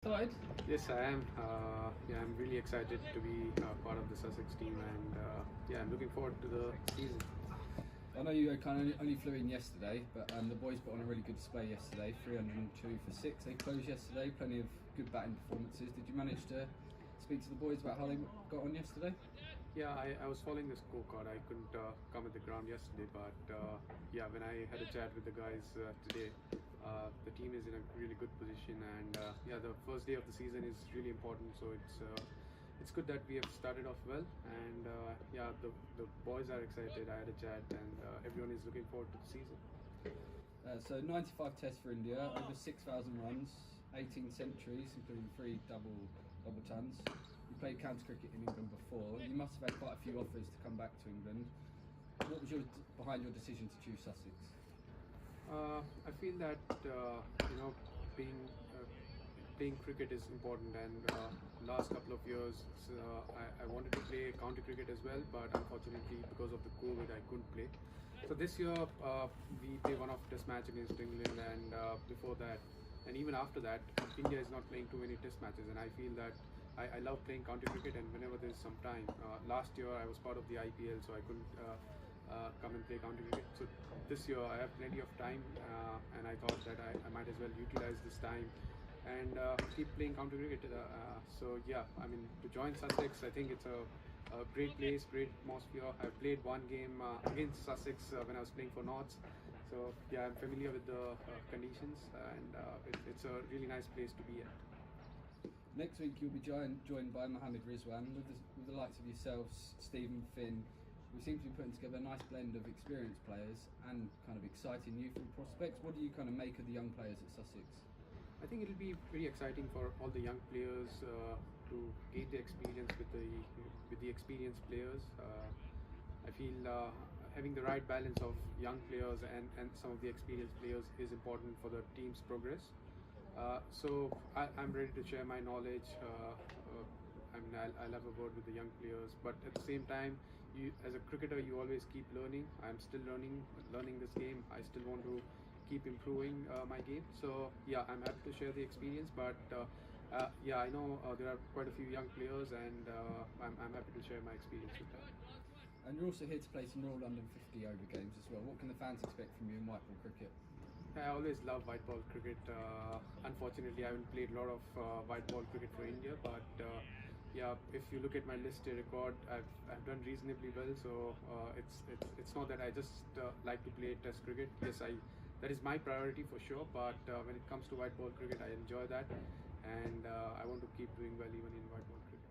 started? Yes, I am. Yeah, I'm really excited to be part of the Sussex team, and yeah, I'm looking forward to the season. I know you kind of only flew in yesterday, but the boys put on a really good display yesterday. 302 for 6. They closed yesterday. Plenty of good batting performances. Did you manage to speak to the boys about how they got on yesterday? Yeah, I was following the scorecard. I couldn't come at the ground yesterday, but yeah, when I had a chat with the guys today, the team is in a really good position, and yeah, the first day of the season is really important. So it's good that we have started off well, and yeah, the boys are excited. I had a chat, and everyone is looking forward to the season. So 95 tests for India, over 6,000 runs, 18 centuries, including 3 double tons. You played county cricket in England before. You must have had quite a few offers to come back to England. What was behind your decision to choose Sussex? I feel that you know, being playing cricket is important, and last couple of years I wanted to play county cricket as well, but unfortunately because of the COVID I couldn't play. So this year we play one of test match against England, and before that and even after that India is not playing too many test matches, and I feel that I love playing county cricket, and whenever there's some time. Last year I was part of the IPL, so I couldn't come and play county cricket. So this year I have plenty of time, and I thought that I might as well utilize this time and keep playing county cricket. So yeah, I mean, to join Sussex, I think it's a great place, great atmosphere. I've played one game against Sussex when I was playing for Norths. So yeah, I'm familiar with the conditions, and it's a really nice place to be at. Next week you'll be joined by Mohammed Rizwan with the likes of yourselves, Stephen, Finn. We seem to be putting together a nice blend of experienced players and kind of exciting youthful prospects. What do you kind of make of the young players at Sussex? I think it'll be pretty exciting for all the young players to gain the experience with the experienced players. I feel having the right balance of young players and some of the experienced players is important for the team's progress. So I'm ready to share my knowledge. I mean, I'll have a word with the young players, but at the same time, you as a cricketer, you always keep learning. I'm still learning this game. I still want to keep improving my game. So yeah, I'm happy to share the experience, but yeah, I know there are quite a few young players, and I'm happy to share my experience with them. And you're also here to play some Royal London 50 over games as well. What can the fans expect from you in white ball cricket? I always love white ball cricket. Unfortunately, I haven't played a lot of white ball cricket for India, but yeah, if you look at my list record, I've done reasonably well. So it's not that I just like to play Test cricket. Yes, that is my priority for sure. But when it comes to white ball cricket, I enjoy that, and I want to keep doing well even in white ball cricket.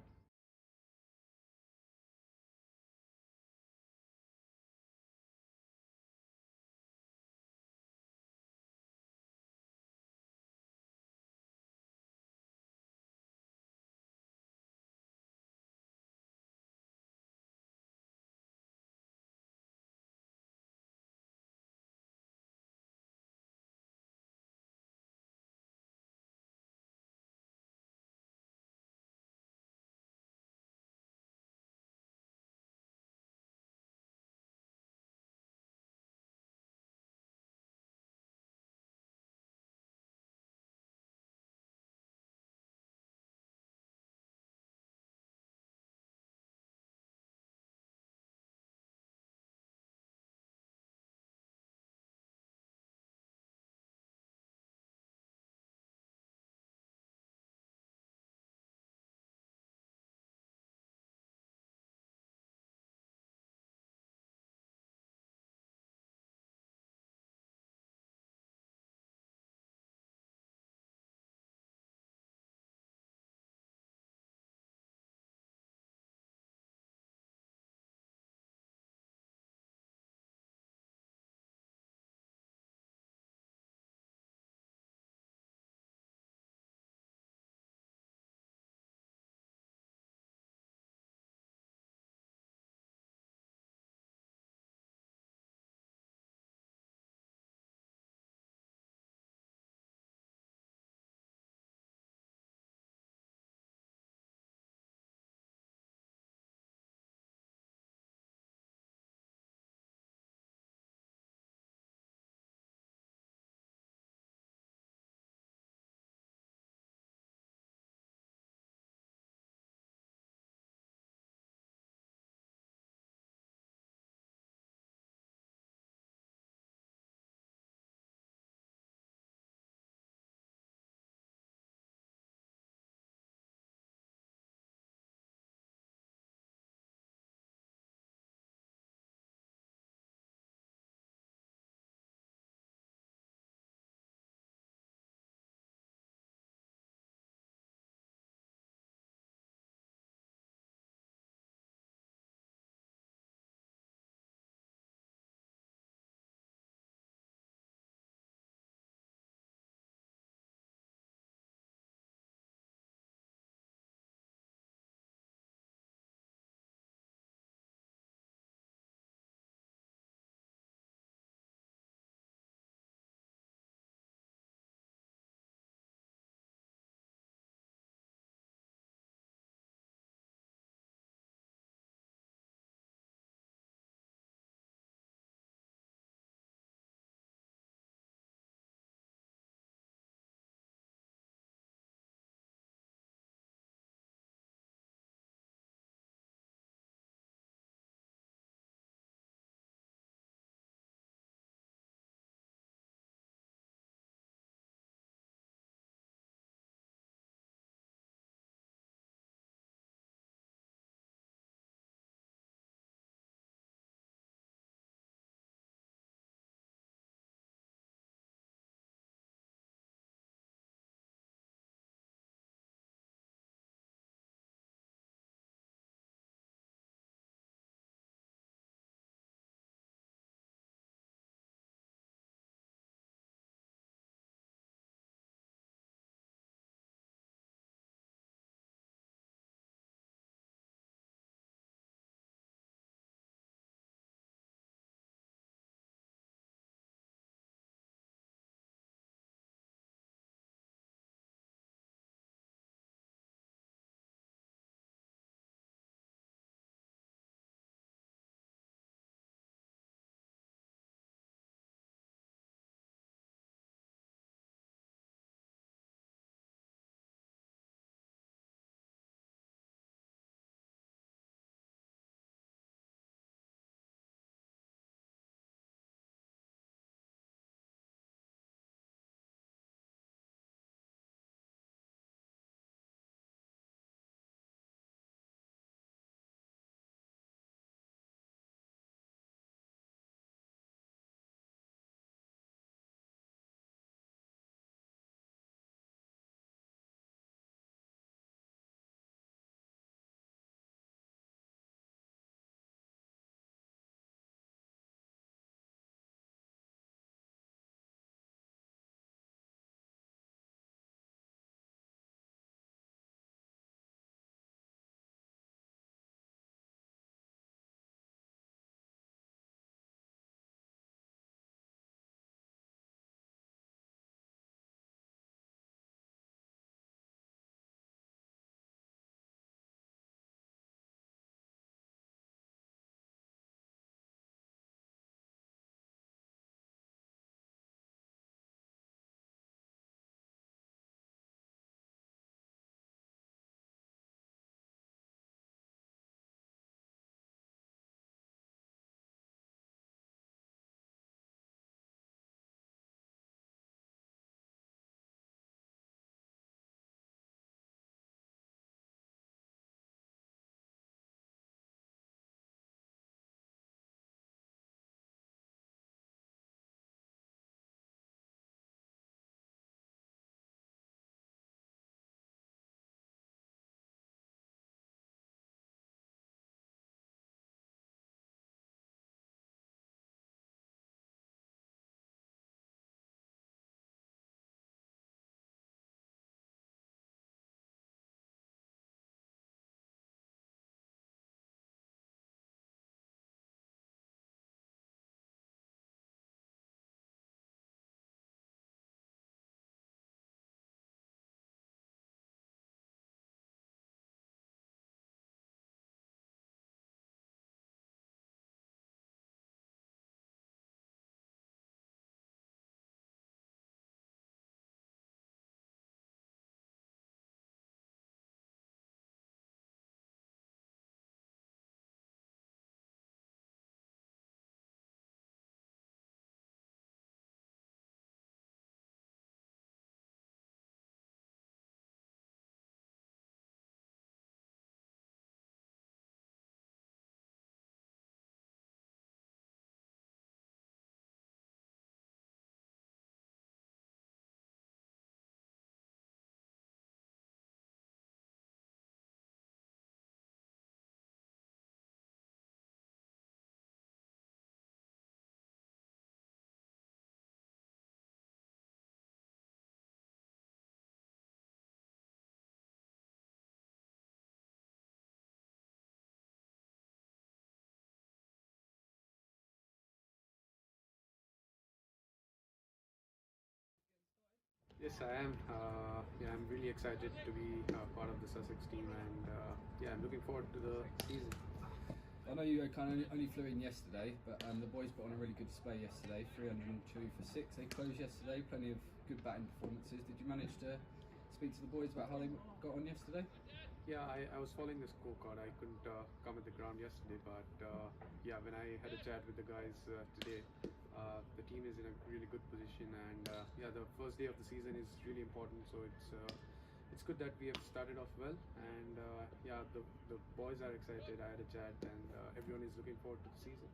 Yes, I am. Yeah, I'm really excited to be part of the Sussex team, and yeah, I'm looking forward to the season. I know you kind of only flew in yesterday, but the boys put on a really good display yesterday. 302 for six. They closed yesterday. Plenty of good batting performances. Did you manage to speak to the boys about how they got on yesterday? Yeah, I was following the scorecard. I couldn't come at the ground yesterday, but yeah, when I had a chat with the guys today, the team is in a really good position, and yeah, the first day of the season is really important. So it's good that we have started off well, and yeah, the boys are excited. I had a chat, and everyone is looking forward to the season.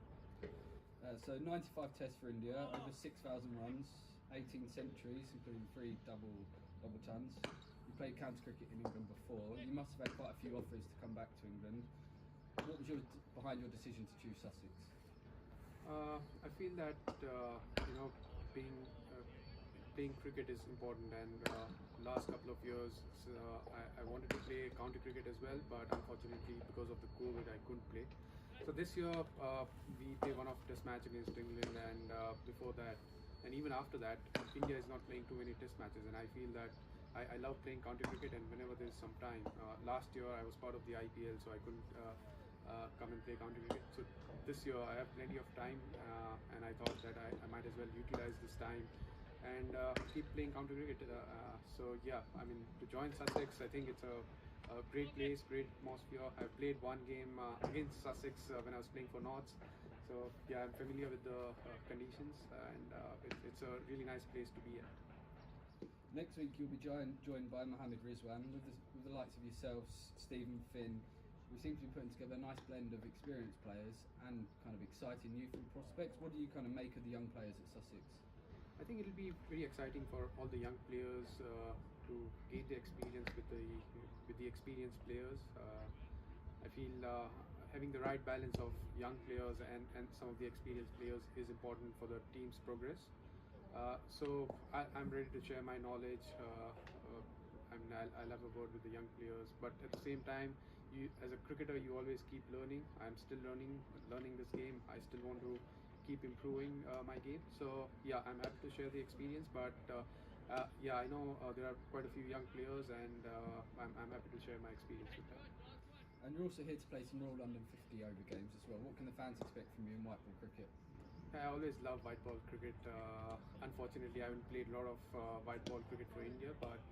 So 95 tests for India, over 6,000 runs, 18 centuries, including three double tons. You played county cricket in England before. You must have had quite a few offers to come back to England. What was behind your decision to choose Sussex? I feel that you know being playing cricket is important, and last couple of years I wanted to play county cricket as well, but unfortunately because of the COVID I couldn't play. So this year we play one of test match against England, and before that, and even after that, India is not playing too many test matches, and I feel that I love playing county cricket, and whenever there is some time. Last year I was part of the IPL, so I couldn't come and play county cricket. So this year I have plenty of time, and I thought that I might as well utilize this time and keep playing county cricket. So yeah, I mean, to join Sussex, I think it's a great place, great atmosphere. I've played one game against Sussex when I was playing for Norths. So yeah, I'm familiar with the conditions, and it's a really nice place to be at. Next week you'll be joined by Mohammed Rizwan with the likes of yourselves, Stephen Finn. We seem to be putting together a nice blend of experienced players and kind of exciting youthful prospects. What do you kind of make of the young players at Sussex? I think it'll be very exciting for all the young players to gain the experience with the experienced players. I feel having the right balance of young players and some of the experienced players is important for the team's progress. So I'm ready to share my knowledge. I mean, I'll have a word with the young players, but at the same time, you as a cricketer, you always keep learning. I'm still learning this game. I still want to keep improving my game. So yeah, I'm happy to share the experience, but yeah, I know there are quite a few young players, and I'm happy to share my experience with them. And you're also here to play some Royal London 50 over games as well. What can the fans expect from you in white ball cricket? I always love white ball cricket. Unfortunately, I haven't played a lot of white ball cricket for India, but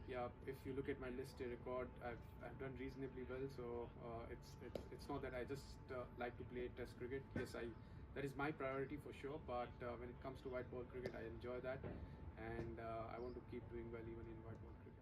yeah, if you look at my listed record, I've done reasonably well. So it's not that I just like to play Test cricket. Yes, I that is my priority for sure. But when it comes to white ball cricket, I enjoy that, and I want to keep doing well even in white ball cricket.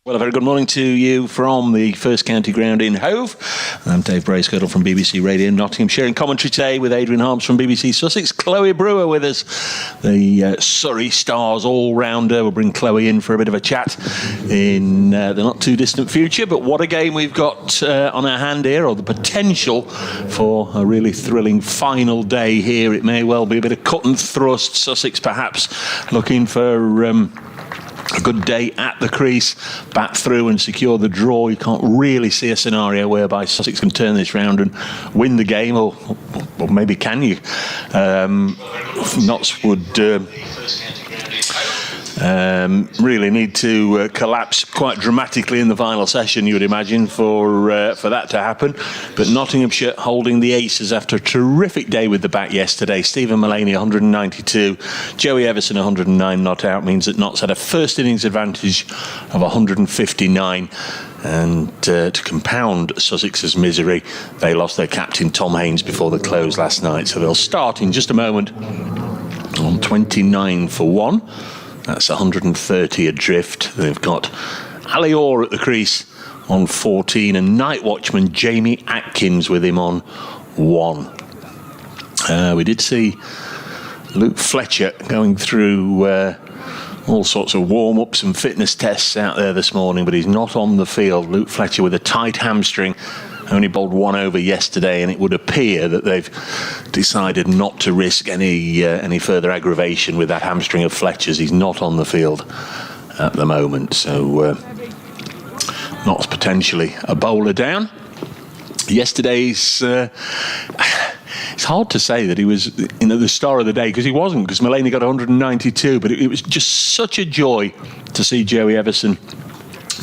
Well, a very good morning to you from the First County Ground in Hove. I'm Dave Bracegirdle from BBC Radio Nottinghamshire, in commentary today with Adrian Harms from BBC Sussex. Chloe Brewer with us, the Surrey Stars all-rounder. We'll bring Chloe in for a bit of a chat in the not-too-distant future. But what a game we've got on our hand here, or the potential for a really thrilling final day here. It may well be a bit of cut and thrust. Sussex perhaps looking for a good day at the crease, bat through and secure the draw. You can't really see a scenario whereby Sussex can turn this round and win the game, or maybe can you? Notts would really need to collapse quite dramatically in the final session, you would imagine, for that to happen. But Nottinghamshire holding the aces after a terrific day with the bat yesterday. Stephen Mullaney 192, Joey Everson 109 not out, means that Notts had a first innings advantage of 159. And to compound Sussex's misery, they lost their captain Tom Haynes before the close last night. So they'll start in just a moment on 29 for 1. That's 130 adrift. They've got Ali Orr at the crease on 14 and night watchman Jamie Atkins with him on 1. We did see Luke Fletcher going through all sorts of warm-ups and fitness tests out there this morning, but he's not on the field. Luke Fletcher with a tight hamstring. Only bowled 1 over yesterday, and it would appear that they've decided not to risk any further aggravation with that hamstring of Fletcher's. He's not on the field at the moment, so not potentially a bowler down. Yesterday's it's hard to say that he was the star of the day, because he wasn't, because Mullaney got 192, but it was just such a joy to see Joey Everson,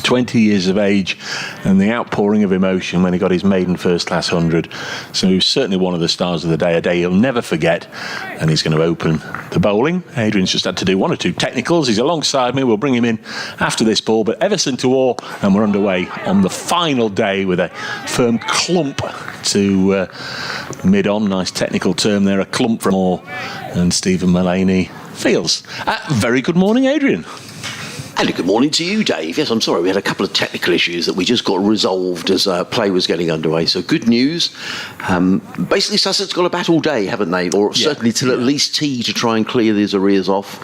20 years of age, and the outpouring of emotion when he got his maiden first-class 100. So he was certainly one of the stars of the day, a day he'll never forget, and he's going to open the bowling. Adrian's just had to do 1 or 2 technicals. He's alongside me. We'll bring him in after this ball, but Everson to Orr, and we're underway on the final day with a firm clump to mid-on. Nice technical term there, a clump from Orr, and Stephen Mullaney feels. Very good morning, Adrian. And good morning to you, Dave. Yes, I'm sorry, we had a couple of technical issues that we just got resolved as play was getting underway. So good news. Basically, Sussex got a bat all day, haven't they? Or certainly till at least tea to try and clear these arrears off.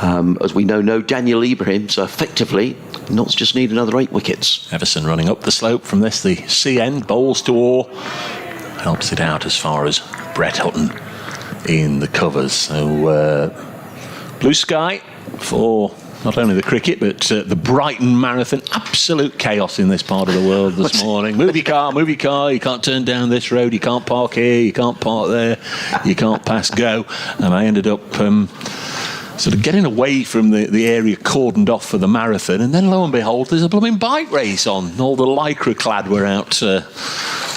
As we know, no Daniel Ibrahim. So effectively, Notts just need another 8 wickets. Everson running up the slope from this. The CN bowls to Orr. Helps it out as far as Brett Hutton in the covers. So blue sky for not only the cricket, but the Brighton Marathon. Absolute chaos in this part of the world this morning. Move your car, you can't turn down this road, you can't park here, you can't park there, you can't pass go. And I ended up sort of getting away from the area cordoned off for the marathon, and then lo and behold, there's a blooming bike race on. All the lycra clad were out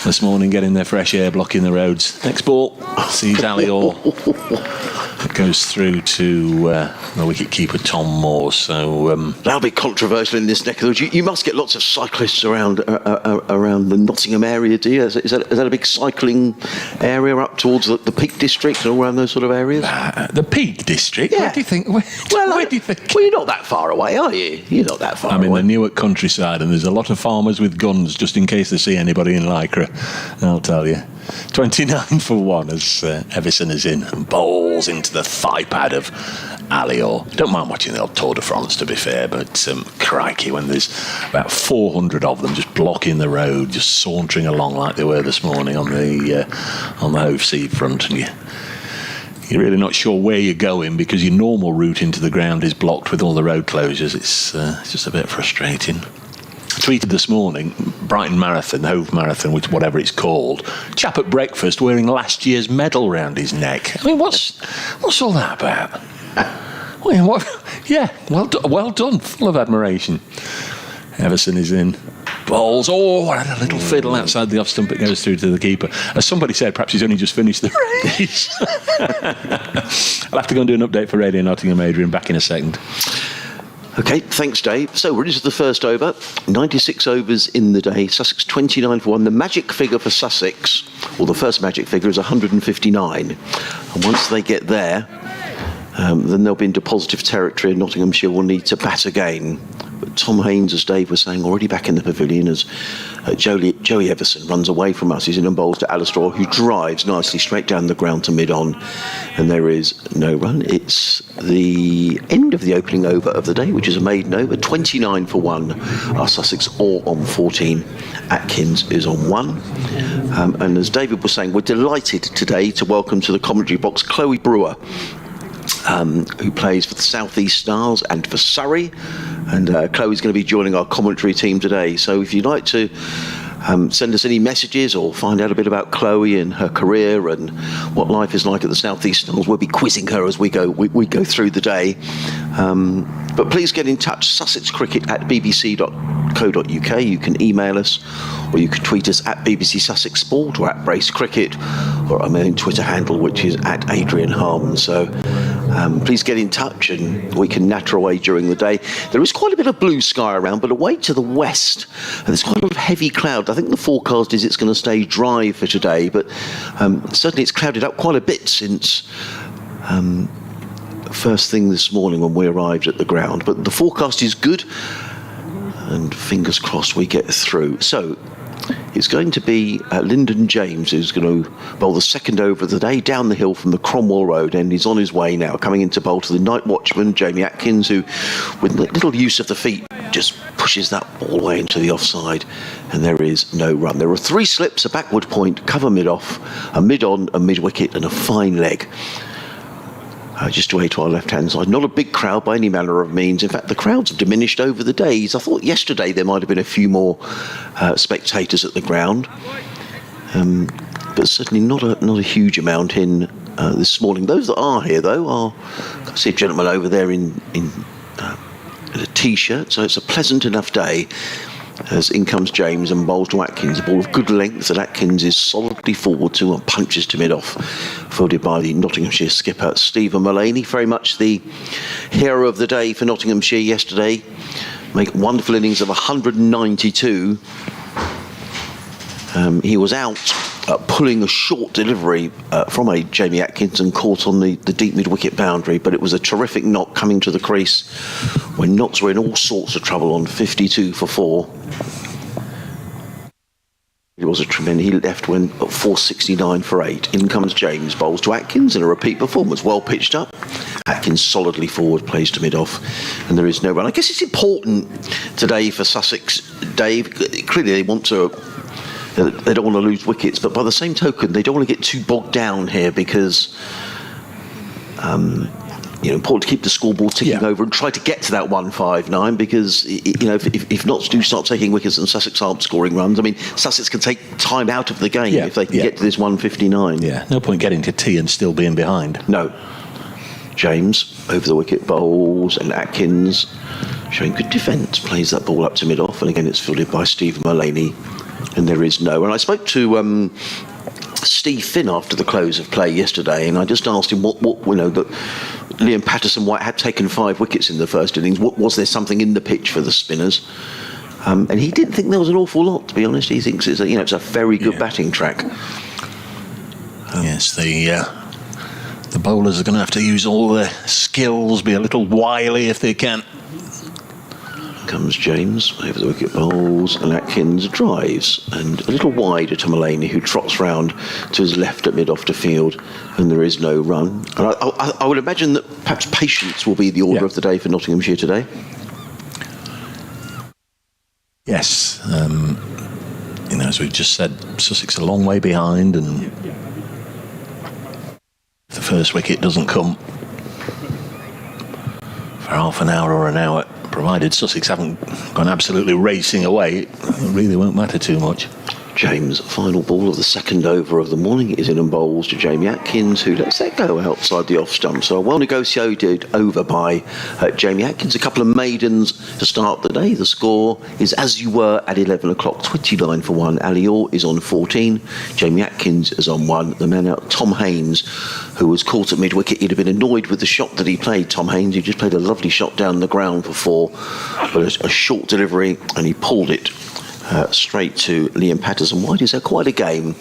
this morning getting their fresh air, blocking the roads. Next ball sees Ali Orr. It goes through to the wicket-keeper Tom Moore. So that'll be controversial in this neck of the woods. You must get lots of cyclists around the Nottingham area, do you? Is that a big cycling area up towards the Peak District and all around those sort of areas? The Peak District? Yeah. Where do you think? Where do you think? Well, you're not that far away, are you? You're not that far away. I'm in the Newark countryside, and there's a lot of farmers with guns just in case they see anybody in lycra, I'll tell you. 29 for 1 as Everson is in and bowls into the thigh pad of Ali Orr. Don't mind watching the old Tour de France, to be fair, but crikey, when there's about 400 of them just blocking the road, just sauntering along like they were this morning on the Hove seafront, and you're really not sure where you're going because your normal route into the ground is blocked with all the road closures. It's just a bit frustrating. I tweeted this morning, Brighton Marathon, Hove Marathon, which whatever it's called, chap at breakfast wearing last year's medal round his neck. I mean, what's all that about? Yeah, well done, full of admiration. Everson is in. Bowls. Oh, a little fiddle outside the off stump. It goes through to the keeper. As somebody said, perhaps he's only just finished the race. I'll have to go and do an update for Radio Nottingham, Adrian. Back in a second. Okay, thanks, Dave. So we're into the first over. 96 overs in the day. Sussex 29 for 1. The magic figure for Sussex, or the first magic figure, is 159. And once they get there, then they'll be into positive territory, and Nottinghamshire will need to bat again. But Tom Haynes, as Dave was saying, already back in the pavilion as Joey Everson runs away from us. He's in and bowls to Alistair, who drives nicely straight down the ground to mid-on. And there is no run. It's the end of the opening over of the day, which is a maiden over. 29 for 1 are Sussex, all on 14. Atkins is on 1. And as David was saying, we're delighted today to welcome to the commentary box Chloe Brewer, who plays for the South East Stars and for Surrey. And Chloe's going to be joining our commentary team today. So if you'd like to send us any messages or find out a bit about Chloe and her career and what life is like at the South East Stars, we'll be quizzing her as we go through the day. But please get in touch, sussexcricket@bbc.co.uk. You can email us, or you can tweet us at BBC Sussex Sport or at Brace Cricket, or our main Twitter handle, which is at Adrian Harmon. So please get in touch and we can natter away during the day. There is quite a bit of blue sky around, but away to the west, there's quite a lot of heavy cloud. I think the forecast is it's going to stay dry for today, but certainly it's clouded up quite a bit since first thing this morning when we arrived at the ground. But the forecast is good, and fingers crossed we get through. So it's going to be Lyndon James who's going to bowl the second over of the day down the hill from the Cromwell Road, and he's on his way now, coming into bowl to the night watchman, Jamie Atkins, who, with little use of the feet, just pushes that ball away into the offside, and there is no run. There are 3 slips, a backward point, cover mid-off, a mid-on, a mid-wicket, and a fine leg. Just away to our left-hand side. Not a big crowd by any manner of means. In fact, the crowds have diminished over the days. I thought yesterday there might have been a few more spectators at the ground, but certainly not a huge amount in this morning. Those that are here, though, are... I see a gentleman over there in a T-shirt, so it's a pleasant enough day. As in comes James and bowls to Atkins, a ball of good length that Atkins is solidly forward to and punches to mid-off, fielded by the Nottinghamshire skipper Stephen Mullaney, very much the hero of the day for Nottinghamshire yesterday. Make wonderful innings of 192. He was out pulling a short delivery from a Jamie Atkins and caught on the deep mid-wicket boundary, but it was a terrific knock coming to the crease when Notts were in all sorts of trouble on 52 for 4. It was a tremendous... He left when at 469 for 8. In comes James, bowls to Atkins in a repeat performance, well pitched up. Atkins solidly forward, plays to mid-off, and there is no run. I guess it's important today for Sussex, Dave. Clearly they want to... They don't want to lose wickets, but by the same token, they don't want to get too bogged down here because, important to keep the scoreboard ticking over and try to get to that 159 because, if Notts do start taking wickets and Sussex aren't scoring runs, I mean, Sussex can take time out of the game if they can get to this 159. Yeah, no point getting to tea and still being behind. No. James, over the wicket, bowls, and Atkins, showing good defence, plays that ball up to mid-off, and again it's fielded by Stephen Mullaney. And there is no. And I spoke to Steve Finn after the close of play yesterday, and I just asked him what that Liam Patterson-White had taken 5 wickets in the first innings. Was there something in the pitch for the spinners? And he didn't think there was an awful lot, to be honest. He thinks it's a very good batting track. Yes, the bowlers are going to have to use all their skills, be a little wily if they can. Comes James over the wicket, bowls, and Atkins drives, and a little wider to Mullaney, who trots round to his left at mid-off to field, and there is no run. And I would imagine that perhaps patience will be the order of the day for Nottinghamshire today. Yes, as we've just said, Sussex a long way behind, and if the first wicket doesn't come for half an hour or an hour, provided Sussex haven't gone absolutely racing away, it really won't matter too much. James, final ball of the second over of the morning, is in and bowls to Jamie Atkins, who lets that go outside the off stump. So a well negotiated over by Jamie Atkins. A couple of maidens to start the day. The score is as you were at 11 o'clock, 29 for 1. Ali Orr is on 14. Jamie Atkins is on 1. The man out, Tom Haynes, who was caught at mid-wicket. He'd have been annoyed with the shot that he played, Tom Haynes. He just played a lovely shot down the ground for 4, but a short delivery, and he pulled it straight to Liam Patterson-White. He's had quite a game,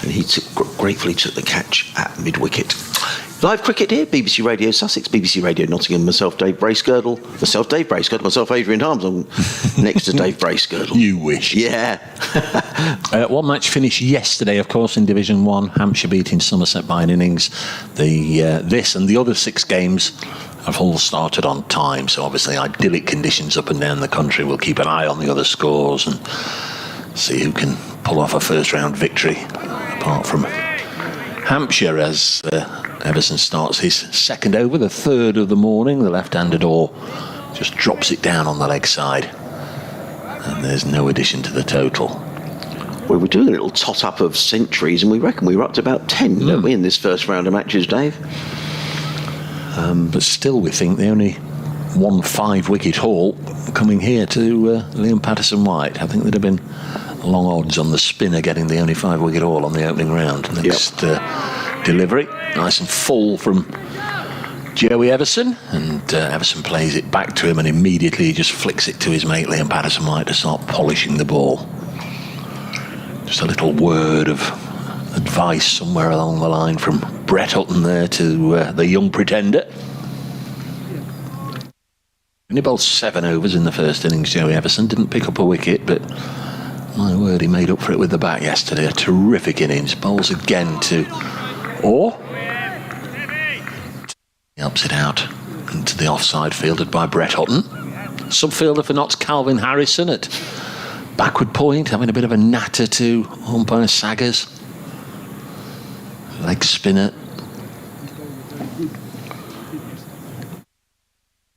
and he gratefully took the catch at mid-wicket. Live cricket here, BBC Radio Sussex, BBC Radio Nottingham, myself Dave Bracegirdle, myself Adrian Harms, I'm next to Dave Bracegirdle. You wish. Yeah. One match finished yesterday, of course, in Division 1, Hampshire beating Somerset by an innings. This and the other 6 games have all started on time, so obviously idyllic conditions up and down the country. We'll keep an eye on the other scores and see who can pull off a first round victory, apart from Hampshire, as Everson starts his second over, the third of the morning. The left-handed Orr just drops it down on the leg side, and there's no addition to the total. We were doing a little tot-up of centuries, and we reckon we were up to about 10, don't we, in this first round of matches, Dave? But still, we think the only 1 5-wicket haul coming here to Liam Patterson-White. I think there'd have been long odds on the spinner getting the only 5-wicket haul on the opening round. Next delivery, nice and full from Joey Everson, and Everson plays it back to him and immediately just flicks it to his mate Liam Patterson-White to start polishing the ball. Just a little word of advice somewhere along the line from Brett Hutton there to the young pretender. He bowled 7 overs in the first innings, Joey Everson. Didn't pick up a wicket, but my word, he made up for it with the bat yesterday. A terrific innings. Bowls again to Orr. He ups it out into the offside, fielded by Brett Hutton. Subfielder for Notts, Calvin Harrison at backward point, having a bit of a natter to umpire Saggers. Leg spinner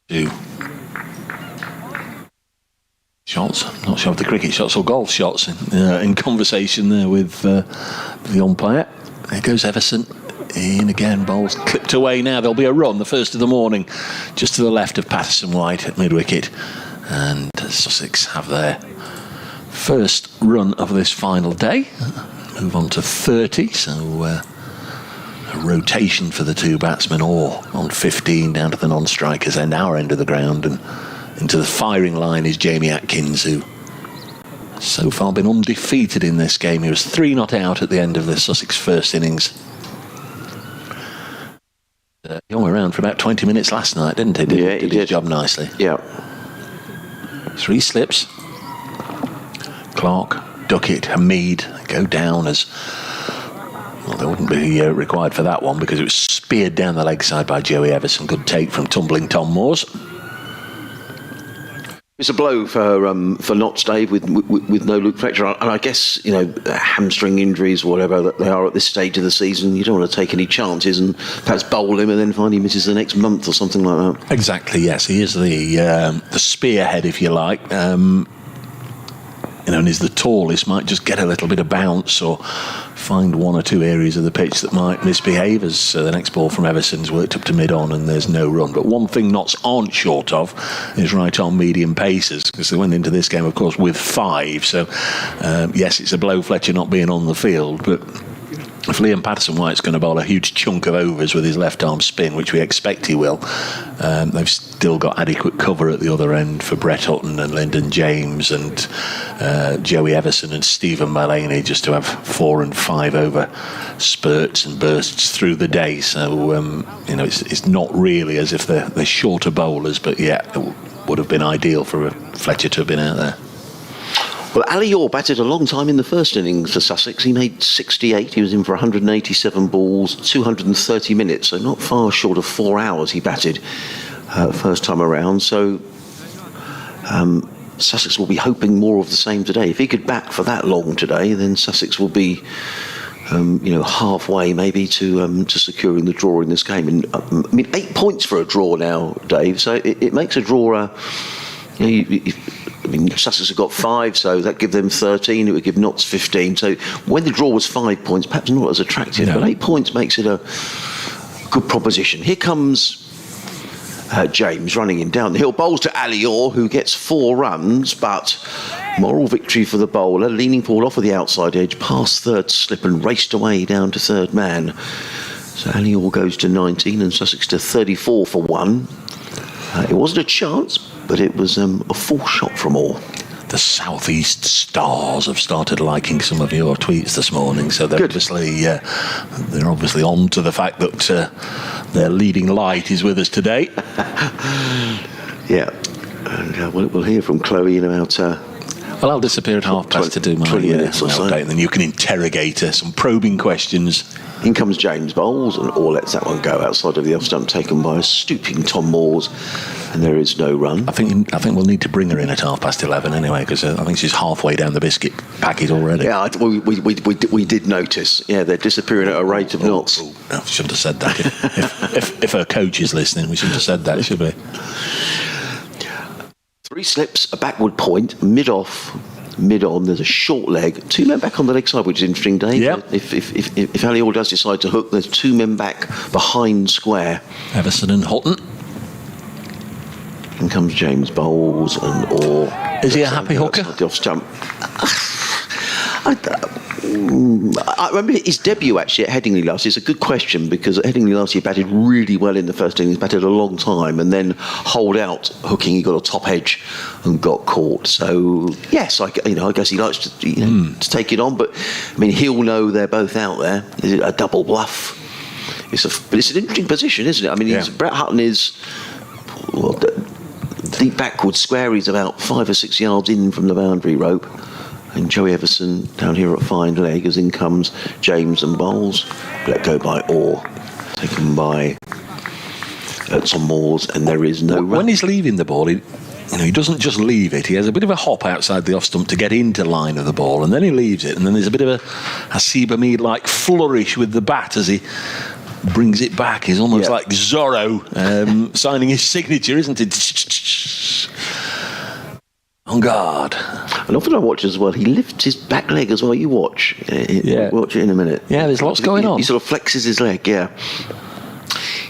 to shots. I'm not sure if the cricket shots or golf shots in conversation there with the umpire. There goes Everson. In again, bowls clipped away now. There'll be a run, the first of the morning, just to the left of Patterson-White at mid-wicket. And Sussex have their first run of this final day. Move on to 30, so a rotation for the 2 batsmen, or on 15 down to the non-strikers end, our end of the ground, and into the firing line is Jamie Atkins, who so far been undefeated in this game. He was 3 not out at the end of the Sussex first innings. He hung around for about 20 minutes last night, didn't he? Did his job nicely. Yeah. 3 slips. Clark, Duckett, Hamid go down as... Well, they wouldn't be required for that one because it was speared down the leg side by Joey Everson. Good take from tumbling Tom Moores. It's a blow for Notts, Dave, with no Luke Fletcher, and I guess hamstring injuries, whatever that they are at this stage of the season, you don't want to take any chances and perhaps bowl him and then find he misses the next month or something like that. Exactly, yes, he is the spearhead, if you like. And is the tallest, might just get a little bit of bounce or find 1 or 2 areas of the pitch that might misbehave, as the next ball from Everson's worked up to mid-on and there's no run. But one thing Notts aren't short of is right-arm medium paces, because they went into this game, of course, with 5. So, yes, it's a blow Fletcher not being on the field, but if Liam Patterson-White's going to bowl a huge chunk of overs with his left-arm spin, which we expect he will, they've still got adequate cover at the other end for Brett Hutton and Lyndon James and Joey Everson and Stephen Mullaney, just to have 4 and 5 over spurts and bursts through the day. So, it's not really as if they're shorter bowlers, but yeah, it would have been ideal for Fletcher to have been out there. Well, Ali Orr batted a long time in the first innings for Sussex. He made 68. He was in for 187 balls, 230 minutes, so not far short of 4 hours he batted first time around. So Sussex will be hoping more of the same today. If he could bat for that long today, then Sussex will be halfway maybe to securing the draw in this game. And 8 points for a draw now, Dave. So it makes a draw. Sussex have got 5, so that gives them 13. It would give Notts 15. So when the draw was 5 points, perhaps not as attractive, but 8 points makes it a good proposition. Here comes James running in down the hill. Bowls to Ali Orr, who gets 4 runs, but moral victory for the bowler. Leaning forward off of the outside edge, past third slip and raced away down to third man. So Ali Orr goes to 19 and Sussex to 34 for 1. It wasn't a chance, but it was a full shot from Orr. The Southeast Stars have started liking some of your tweets this morning, so they're obviously on to the fact that their leading light is with us today. Yeah, and we'll hear from Chloe in about. Well, I'll disappear at 10:30 to do my update, and then you can interrogate her, some probing questions. In comes James Bowles, and all lets that one go outside of the off stump, taken by a stooping Tom Moores, and there is no run. I think we'll need to bring her in at 11:30 anyway, because I think she's halfway down the biscuit packet already. Yeah, we did notice. Yeah, they're disappearing at a rate of knots. I shouldn't have said that. if her coach is listening, we shouldn't have said that, should we? 3 slips, a backward point, mid-off, mid-on. There's a short leg. 2 men back on the leg side, which is interesting, Dave. Yep. If Ali Orr does decide to hook, there's 2 men back behind square. Everson and Houghton. In comes James Bowles and Orr. Is he a happy hooker? The off stump. I remember his debut actually at Headingley last year. It's a good question because at Headingley last year he batted really well in the first innings, batted a long time, and then holed out hooking. He got a top edge and got caught. So yes, I guess he likes to to take it on. But I mean, he'll know they're both out there. Is it a double bluff? But it's an interesting position, isn't it? I mean, Brett Hutton is deep backward square. He's about 5 or 6 yards in from the boundary rope. And Joey Everson down here at fine leg, as in comes James and Bowles. Let go by Orr, taken by Tom Moores, and there is no run. When he's leaving the ball, he doesn't just leave it. He has a bit of a hop outside the off stump to get into line of the ball, and then he leaves it. And then there's a bit of a Hasiba Mead-like flourish with the bat as he brings it back. He's almost like Zorro signing his signature, isn't it? On guard. And often I watch as well, he lifts his back leg as well. You watch. Watch it in a minute. Yeah, there's lots going on. He sort of flexes his leg,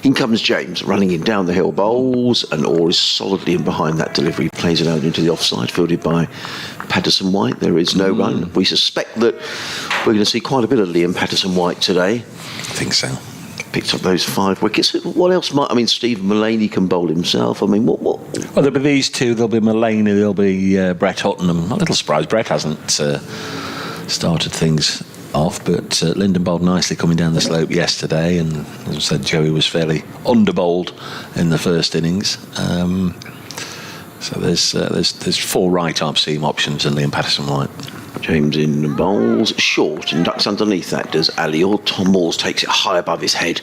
In comes James, running in down the hill. Bowles, and Orr is solidly in behind that delivery. Plays it out into the offside, fielded by Patterson White. There is no run. We suspect that we're going to see quite a bit of Liam Patterson White today. I think so. Picked up those 5 wickets. What else might... I mean, Stephen Mullaney can bowl himself. I mean, what... Well, there'll be these two. There'll be Mullaney, there'll be Brett Hutton. I'm a little surprised Brett hasn't started things off, but Lyndon bowled nicely coming down the slope yesterday, and as I said, Joey was fairly under-bowled in the first innings. So there's 4 right-arm seam options and Liam Patterson White. James in bowls short and ducks underneath that does Ali Orr. Tom Moores takes it high above his head,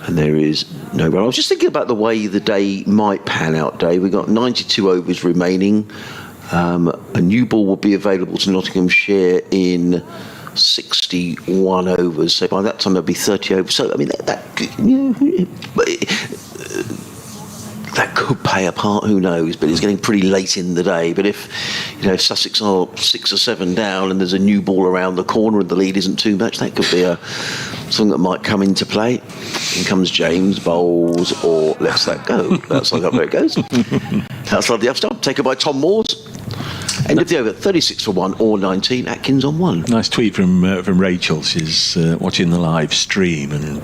and there is no run. I was just thinking about the way the day might pan out, Dave. We've got 92 overs remaining. A new ball will be available to Nottinghamshire in 61 overs. So by that time there'll be 30 overs. So I mean that could play a part, who knows, but it's getting pretty late in the day. But if Sussex are 6 or 7 down and there's a new ball around the corner and the lead isn't too much, that could be something that might come into play. In comes James, Bowles, or lets that go. That's like where it goes. Outside the off stump, taken by Tom Moores. End of the over, 36 for 1 or 19. Atkins on 1. Nice tweet from Rachel. She's watching the live stream and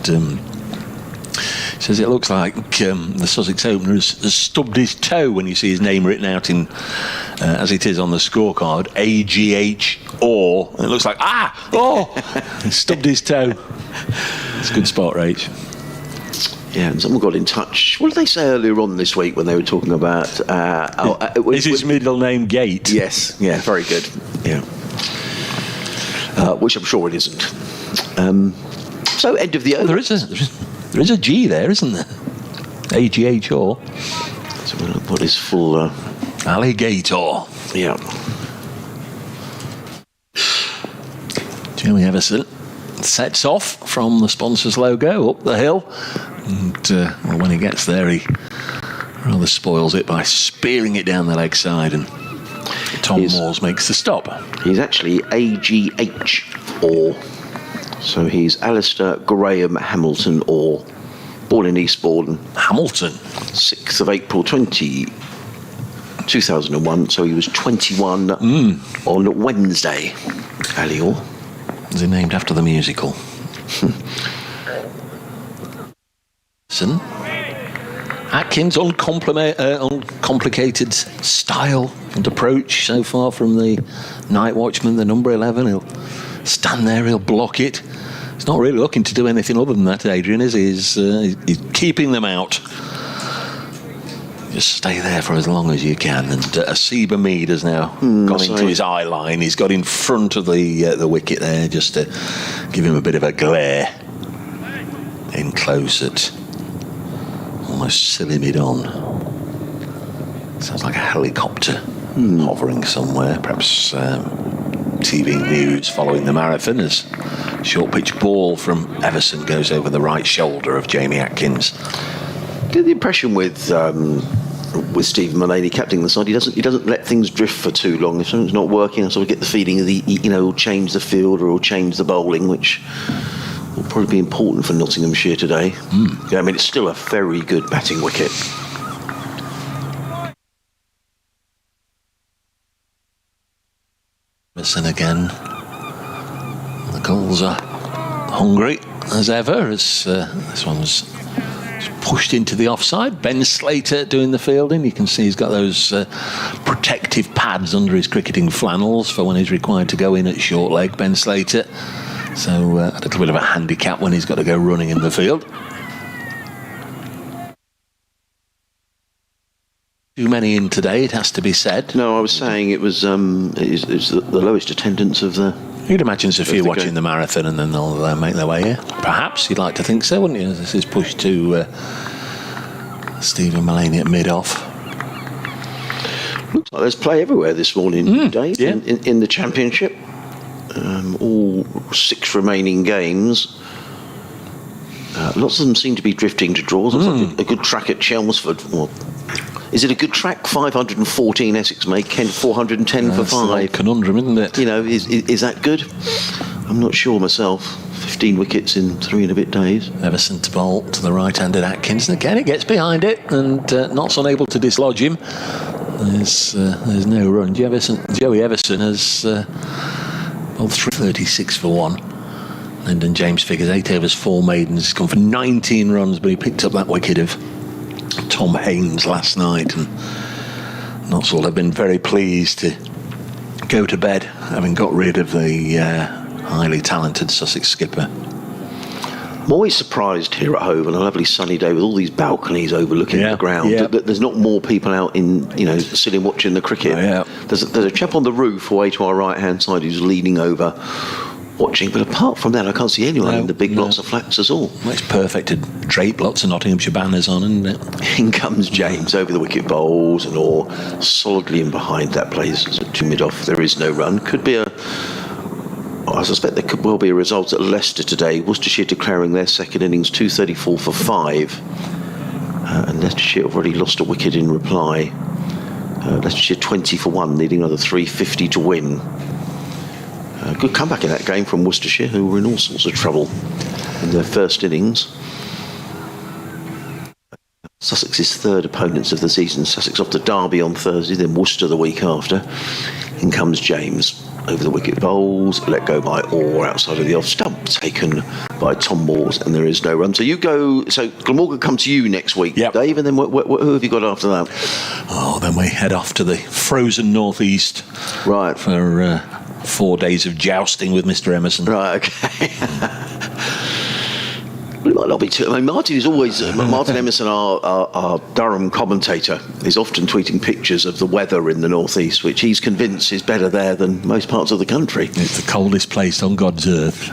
says it looks like the Sussex opener has stubbed his toe when you see his name written out in as it is on the scorecard, AGH Orr. It looks like stubbed his toe. It's a good spot, Rach. Yeah, and someone got in touch. What did they say earlier on this week when they were talking about... is his middle name Gate? Yes, yeah, very good. Yeah. Which I'm sure it isn't. So, end of the over. There is a G there, isn't there? AGH Orr. So we'll put his full... Alligator. Yeah. Joey Everson sets off from the sponsor's logo up the hill, and when he gets there he rather spoils it by spearing it down the leg side, and Tom Moores makes the stop. He's actually AGH Orr, so he's Alistair Graham Hamilton Orr, born in Eastbourne. Hamilton, 6th of April 2001, so he was 21 on Wednesday. Ali Orr. Is he named after the musical? Atkins, uncomplicated style and approach so far from the night watchman, the number 11. He'll stand there, he'll block it. He's not really looking to do anything other than that, Adrian, is he? He's keeping them out. Just stay there for as long as you can. And Asiba Mead has now gone into his eye line. He's got in front of the wicket there just to give him a bit of a glare. In close at almost silly mid-on. Sounds like a helicopter hovering somewhere. Perhaps TV news following the marathon as short pitch ball from Everson goes over the right shoulder of Jamie Atkins. Get the impression with Stephen Mullaney captaining the side, he doesn't let things drift for too long. If something's not working, I sort of get the feeling that he'll change the field or he'll change the bowling, which will probably be important for Nottinghamshire today. Yeah, I mean, it's still a very good batting wicket. Everson again. The goals are hungry as ever, as this one was pushed into the offside. Ben Slater doing the fielding. You can see he's got those protective pads under his cricketing flannels for when he's required to go in at short leg, Ben Slater. So a little bit of a handicap when he's got to go running in the field. Too many in today, it has to be said. No, I was saying it was it's the lowest attendance of the... You'd imagine there's a few watching the marathon and then they'll make their way here. Perhaps, you'd like to think so, wouldn't you? This is pushed to Stephen Mullaney at mid-off. Looks like there's play everywhere this morning, Dave, yeah. in the Championship. All 6 remaining games. Lots of them seem to be drifting to draws. Looks like a good track at Chelmsford. Well, is it a good track? 514 Essex made, Kent 410 for 5. Conundrum, isn't it? You know, is that good? I'm not sure myself. 15 wickets in 3 and a bit days. Everson to bowl to the right-handed Atkins. And again, it gets behind it and Knott's unable to dislodge him. There's no run. Joey Everson has bowled 36 for 1. Lyndon James figures 8 overs, 4 maidens. He's gone for 19 runs, but he picked up that wicket of Tom Haynes last night, and Notts will have been very pleased to go to bed having got rid of the highly talented Sussex skipper. I'm always surprised here at Hove on a lovely sunny day with all these balconies overlooking the ground that there's not more people out in, sitting watching the cricket. There's a chap on the roof away to our right hand side who's leaning over watching, but apart from that I can't see anyone in the big blocks of flats at all. Well, it's perfect to drape lots of Nottinghamshire banners on, isn't it? In comes James over the wicket, bowls and all solidly in behind that, plays to mid-off. There is no run. Could be I suspect there could well be a result at Leicester today. Worcestershire declaring their second innings 234 for 5, and Leicestershire have already lost a wicket in reply. Leicestershire 20 for 1, needing another 350 to win. Good comeback in that game from Worcestershire, who were in all sorts of trouble in their first innings. Sussex's third opponents of the season. Sussex off to Derby on Thursday, then Worcester the week after. In comes James over the wicket, bowls, let go by Orr outside of the off stump, taken by Tom Moores, and there is no run. So you go. So Glamorgan come to you next week, Dave, and then who have you got after that? Oh, then we head off to the frozen northeast, right, for 4 days of jousting with Mr. Emerson. Right, okay. Well, it might not be too. I mean, Martin is always Martin Emerson, our Durham commentator, is often tweeting pictures of the weather in the northeast, which he's convinced is better there than most parts of the country. It's the coldest place on God's earth.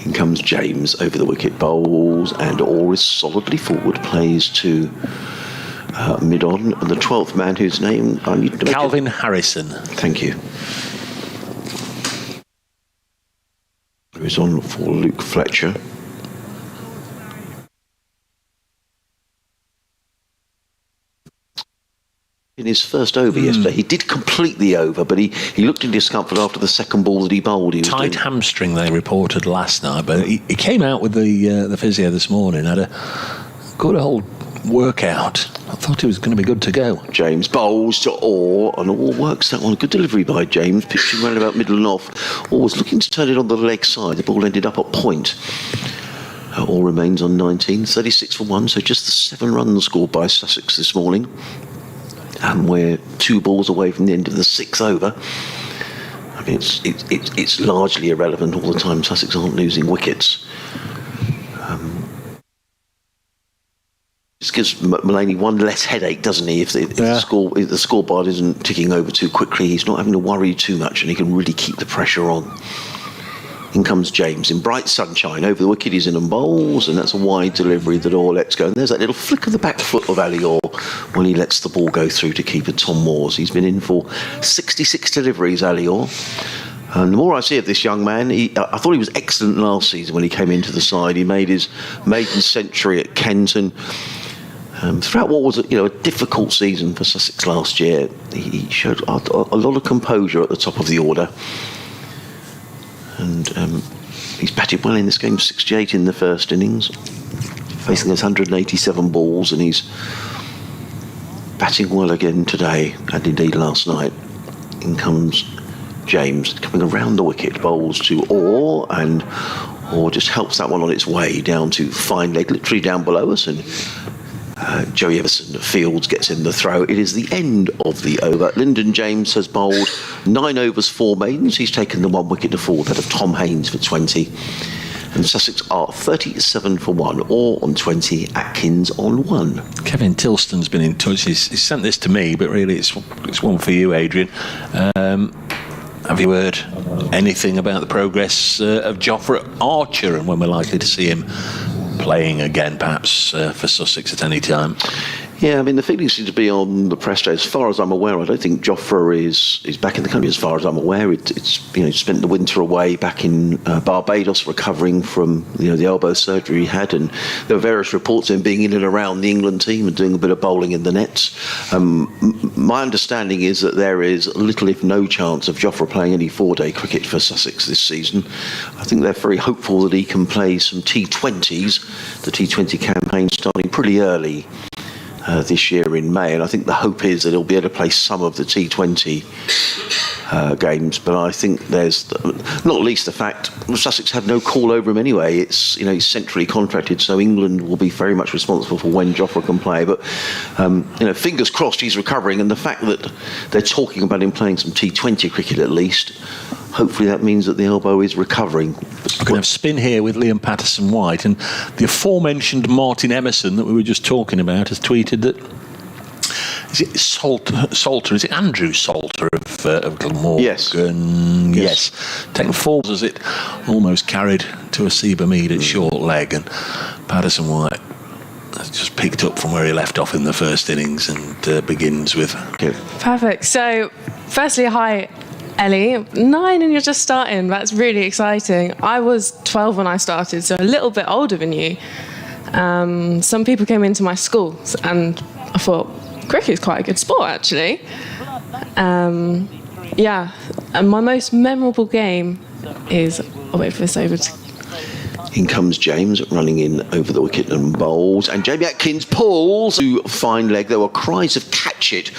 In comes James over the wicket, bowls, and Orr is solidly forward, plays to mid-on, and the 12th man whose name I need to Calvin Harrison. Thank you. Who is on for Luke Fletcher. In his first over yesterday, he did complete the over, but he looked in discomfort after the second ball that he bowled. He was tight hamstring, they reported last night, but he came out with the physio this morning, had a good old workout. I thought he was going to be good to go. James bowls to Orr, and Orr works that one. Good delivery by James, pitching round about middle and off. Orr was looking to turn it on the leg side. The ball ended up at point. All remains on 19, 36 for 1, so just the 7 runs scored by Sussex this morning. And we're 2 balls away from the end of the 6th over. I mean, it's largely irrelevant all the time. Sussex aren't losing wickets. It gives Mulaney one less headache, doesn't he? If the scoreboard isn't ticking over too quickly, he's not having to worry too much, and he can really keep the pressure on. In comes James in bright sunshine over the wicket. He's in and bowls, and that's a wide delivery that all lets go. And there's that little flick of the back foot of Alior when he lets the ball go through to keeper Tom Moores. He's been in for 66 deliveries, Alior. And the more I see of this young man, I thought he was excellent last season when he came into the side. He made his maiden century at Kenton. Throughout what was a difficult season for Sussex last year, he showed a lot of composure at the top of the order. And he's batted well in this game, 68 in the first innings, facing those 187 balls, and he's batting well again today, and indeed last night. In comes James, coming around the wicket, bowls to Orr, and Orr just helps that one on its way down to fine leg, literally down below us, and Joey Everson Fields gets in the throw. It is the end of the over. Lyndon James has bowled 9 overs, 4 maidens. He's taken the 1 wicket to fall, that of Tom Haynes for 20. And Sussex are 37 for 1, Orr on 20, Atkins on 1. Kevin Tilston's been in touch. He's sent this to me, but really it's one for you, Adrian. Have you heard anything about the progress of Jofra Archer and when we're likely to see him playing again, perhaps for Sussex at any time? Yeah, I mean, the feeling seems to be on the press day. As far as I'm aware, I don't think Jofra is back in the country. As far as I'm aware, it's spent the winter away back in Barbados, recovering from the elbow surgery he had, and there were various reports of him being in and around the England team and doing a bit of bowling in the nets. My understanding is that there is little, if no, chance of Jofra playing any 4-day cricket for Sussex this season. I think they're very hopeful that he can play some T20s. The T20 campaign starting pretty early this year in May, and I think the hope is that he'll be able to play some of the T20 games. But I think there's not least the fact Sussex have no call over him anyway. It's he's centrally contracted, so England will be very much responsible for when Jofra can play. But fingers crossed he's recovering, and the fact that they're talking about him playing some T20 cricket at least, hopefully that means that the elbow is recovering. We're going to have spin here with Liam Patterson-White, and the aforementioned Martin Emerson that we were just talking about has tweeted that, is it Salter? Is it Andrew Salter of Glamorgan? Yes. Taking falls as it almost carried to a Seba Mead at short leg, and Patterson-White has just picked up from where he left off in the first innings and begins with. Perfect. So, firstly, hi, Ellie. 9 and you're just starting. That's really exciting. I was 12 when I started, so a little bit older than you. Some people came into my school and I thought, cricket's quite a good sport, actually. And my most memorable game is... I'll wait for this over to... In comes James, running in over the wicket and bowls. And Jamie Atkins pulls to fine leg. There were cries of catch it,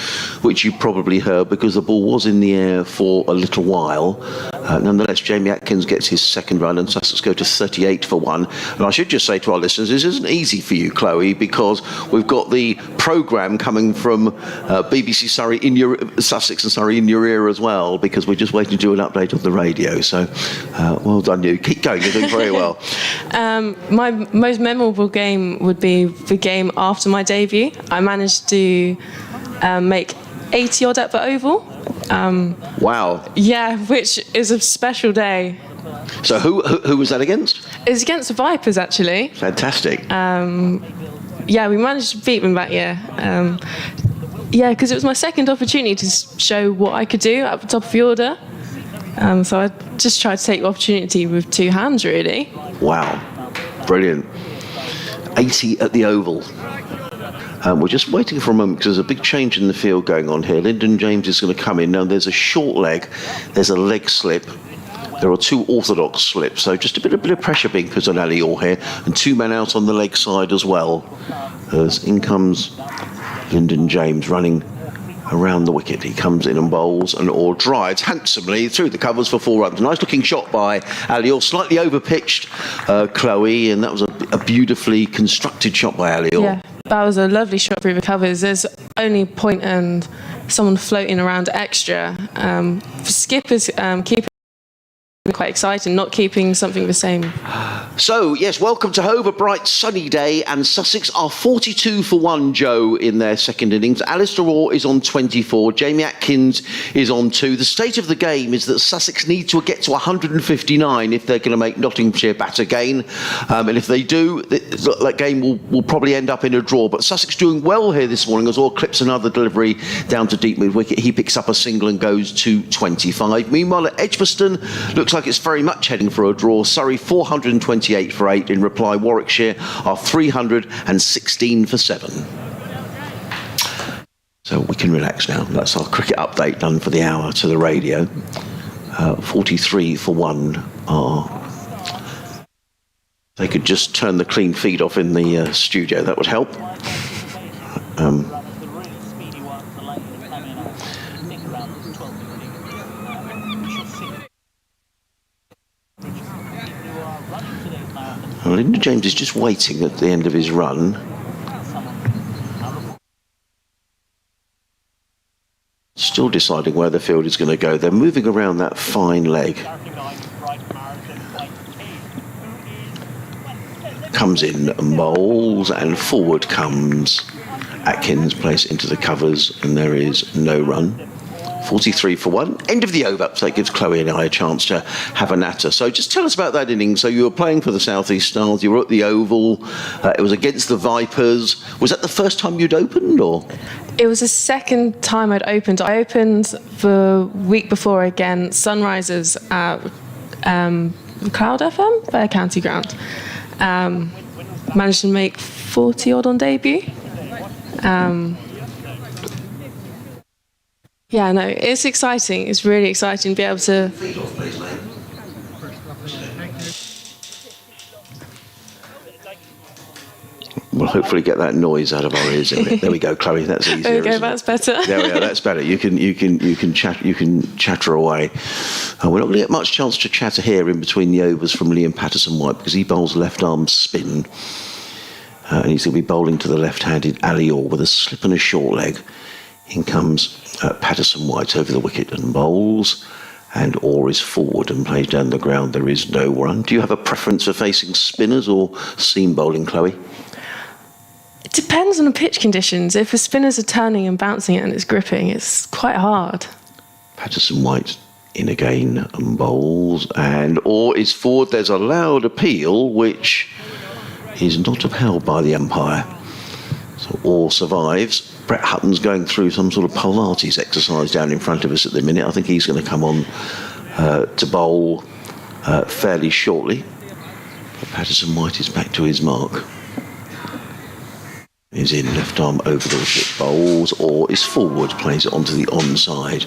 which you probably heard because the ball was in the air for a little while. Nonetheless, Jamie Atkins gets his second run and Sussex go to 38 for 1. And I should just say to our listeners, this isn't easy for you, Chloe, because we've got the programme coming from BBC Surrey in your Sussex and Surrey in your ear as well, because we're just waiting to do an update on the radio. So well done you. Keep going, you're doing very well. My most memorable game would be the game after my debut. I managed to make 80 odd at the Oval. Wow. Yeah, which is a special day. So who was that against? It was against the Vipers, actually. Fantastic. Yeah, we managed to beat them that year. Because it was my second opportunity to show what I could do at the top of the order. So I just tried to take the opportunity with 2 hands, really. Wow. Brilliant. 80 at the Oval. We're just waiting for a moment because there's a big change in the field going on here. Lyndon James is going to come in. Now, there's a short leg. There's a leg slip. There are 2 orthodox slips. So just a bit of pressure being put on Alior here. And 2 men out on the leg side as well. As in comes Lyndon James running around the wicket. He comes in and bowls and or drives handsomely through the covers for 4 runs. Nice looking shot by Alior, slightly over pitched Chloe, and that was a beautifully constructed shot by Alior. Yeah, that was a lovely shot through the covers. There's only point and someone floating around extra. For skippers, keeping quite exciting, not keeping something the same. So, yes, welcome to Hove, a bright sunny day, and Sussex are 42 for 1, Joe, in their second innings. Alistair Orr is on 24, Jamie Atkins is on 2. The state of the game is that Sussex need to get to 159 if they're going to make Nottinghamshire bat again, and if they do, that game will probably end up in a draw. But Sussex doing well here this morning as Orr clips another delivery down to deep mid-wicket. He picks up a single and goes to 25. Meanwhile, at Edgbaston, looks like it's very much heading for a draw. Surrey 428 for 8. In reply, Warwickshire are 316 for 7. So we can relax now. That's our cricket update done for the hour to the radio. 43 for 1 are... They could just turn the clean feed off in the studio. That would help. Linda James is just waiting at the end of his run. Still deciding where the field is going to go. They're moving around that fine leg. Comes in and bowls, and forward comes Atkins, plays into the covers, and there is no run. 43 for 1. End of the over, so that gives Chloe and I a chance to have a natter. So just tell us about that innings. So you were playing for the South East Stars, you were at the Oval, it was against the Vipers. Was that the first time you'd opened, or...? It was the second time I'd opened. I opened the week before against Sunrisers at Cloud FM, their county ground. Managed to make 40 odd on debut. Yeah, no, it's exciting. It's really exciting to be able to... We'll hopefully get that noise out of our ears. There we go, Chloe. That's easier. There we go. That's better. There we are. That's better. You can chatter away. We're not going to get much chance to chatter here in between the overs from Liam Patterson-White because he bowls left arm spin, and he's going to be bowling to the left-handed Ali Orr with a slip and a short leg. In comes Patterson-White over the wicket and bowls, and Orr is forward and plays down the ground. There is no run. Do you have a preference for facing spinners or seam bowling, Chloe? It depends on the pitch conditions. If the spinners are turning and bouncing it and it's gripping, it's quite hard. Patterson-White in again and bowls, and Orr is forward. There's a loud appeal, which is not upheld by the umpire. So Orr survives. Brett Hutton's going through some sort of Pilates exercise down in front of us at the minute. I think he's going to come on to bowl fairly shortly. But Patterson-White is back to his mark. He's in, left arm over the wicket, bowls, or is forward, plays it onto the onside.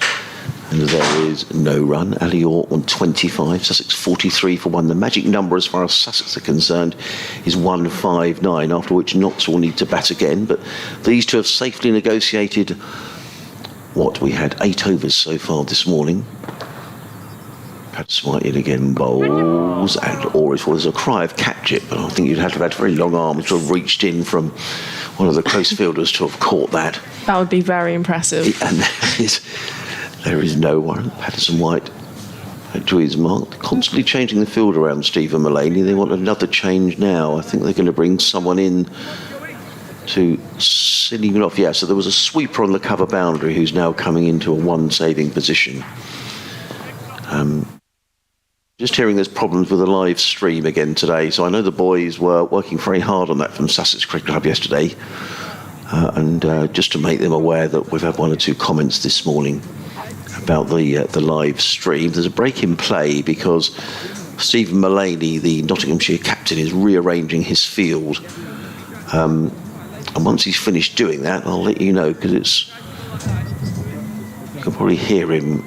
And there is no run. Ali Orr on 25, Sussex 43 for 1. The magic number as far as Sussex are concerned is 159, after which Knox will need to bat again. But these two have safely negotiated what we had 8 overs so far this morning. Patterson-White in again, bowls, and Orr is forward. There's a cry of catch it, but I think you'd have to have had very long arms to have reached in from one of the close fielders to have caught that. That would be very impressive. And there is no one. Patterson-White to his mark. Constantly changing the field around Stephen Mullaney. They want another change now. I think they're going to bring someone in to silly him off. Yeah, so there was a sweeper on the cover boundary who's now coming into a one-saving position. Just hearing there's problems with the live stream again today. So I know the boys were working very hard on that from Sussex Cricket Club yesterday. And just to make them aware that we've had 1 or 2 comments this morning about the live stream. There's a break in play because Stephen Mullaney, the Nottinghamshire captain, is rearranging his field. And once he's finished doing that, I'll let you know, because you can probably hear him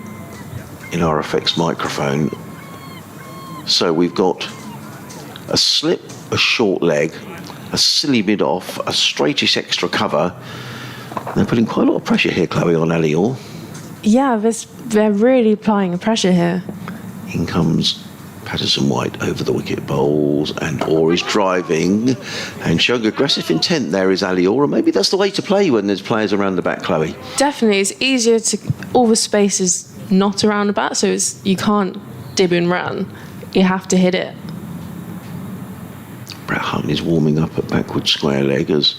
in RFX microphone. So we've got a slip, a short leg, a silly mid-off, a straightish extra cover, They're putting quite a lot of pressure here, Chloe, on Ali Orr. Yeah, they're really applying pressure here. In comes Patterson White over the wicket bowls, and Orr is driving and showing aggressive intent. There is Ali Orr, and maybe that's the way to play when there's players around the bat, Chloe. Definitely, it's easier to, all the space is not around the bat, so you can't dib and run. You have to hit it. Brett Hutton is warming up at backward square leg as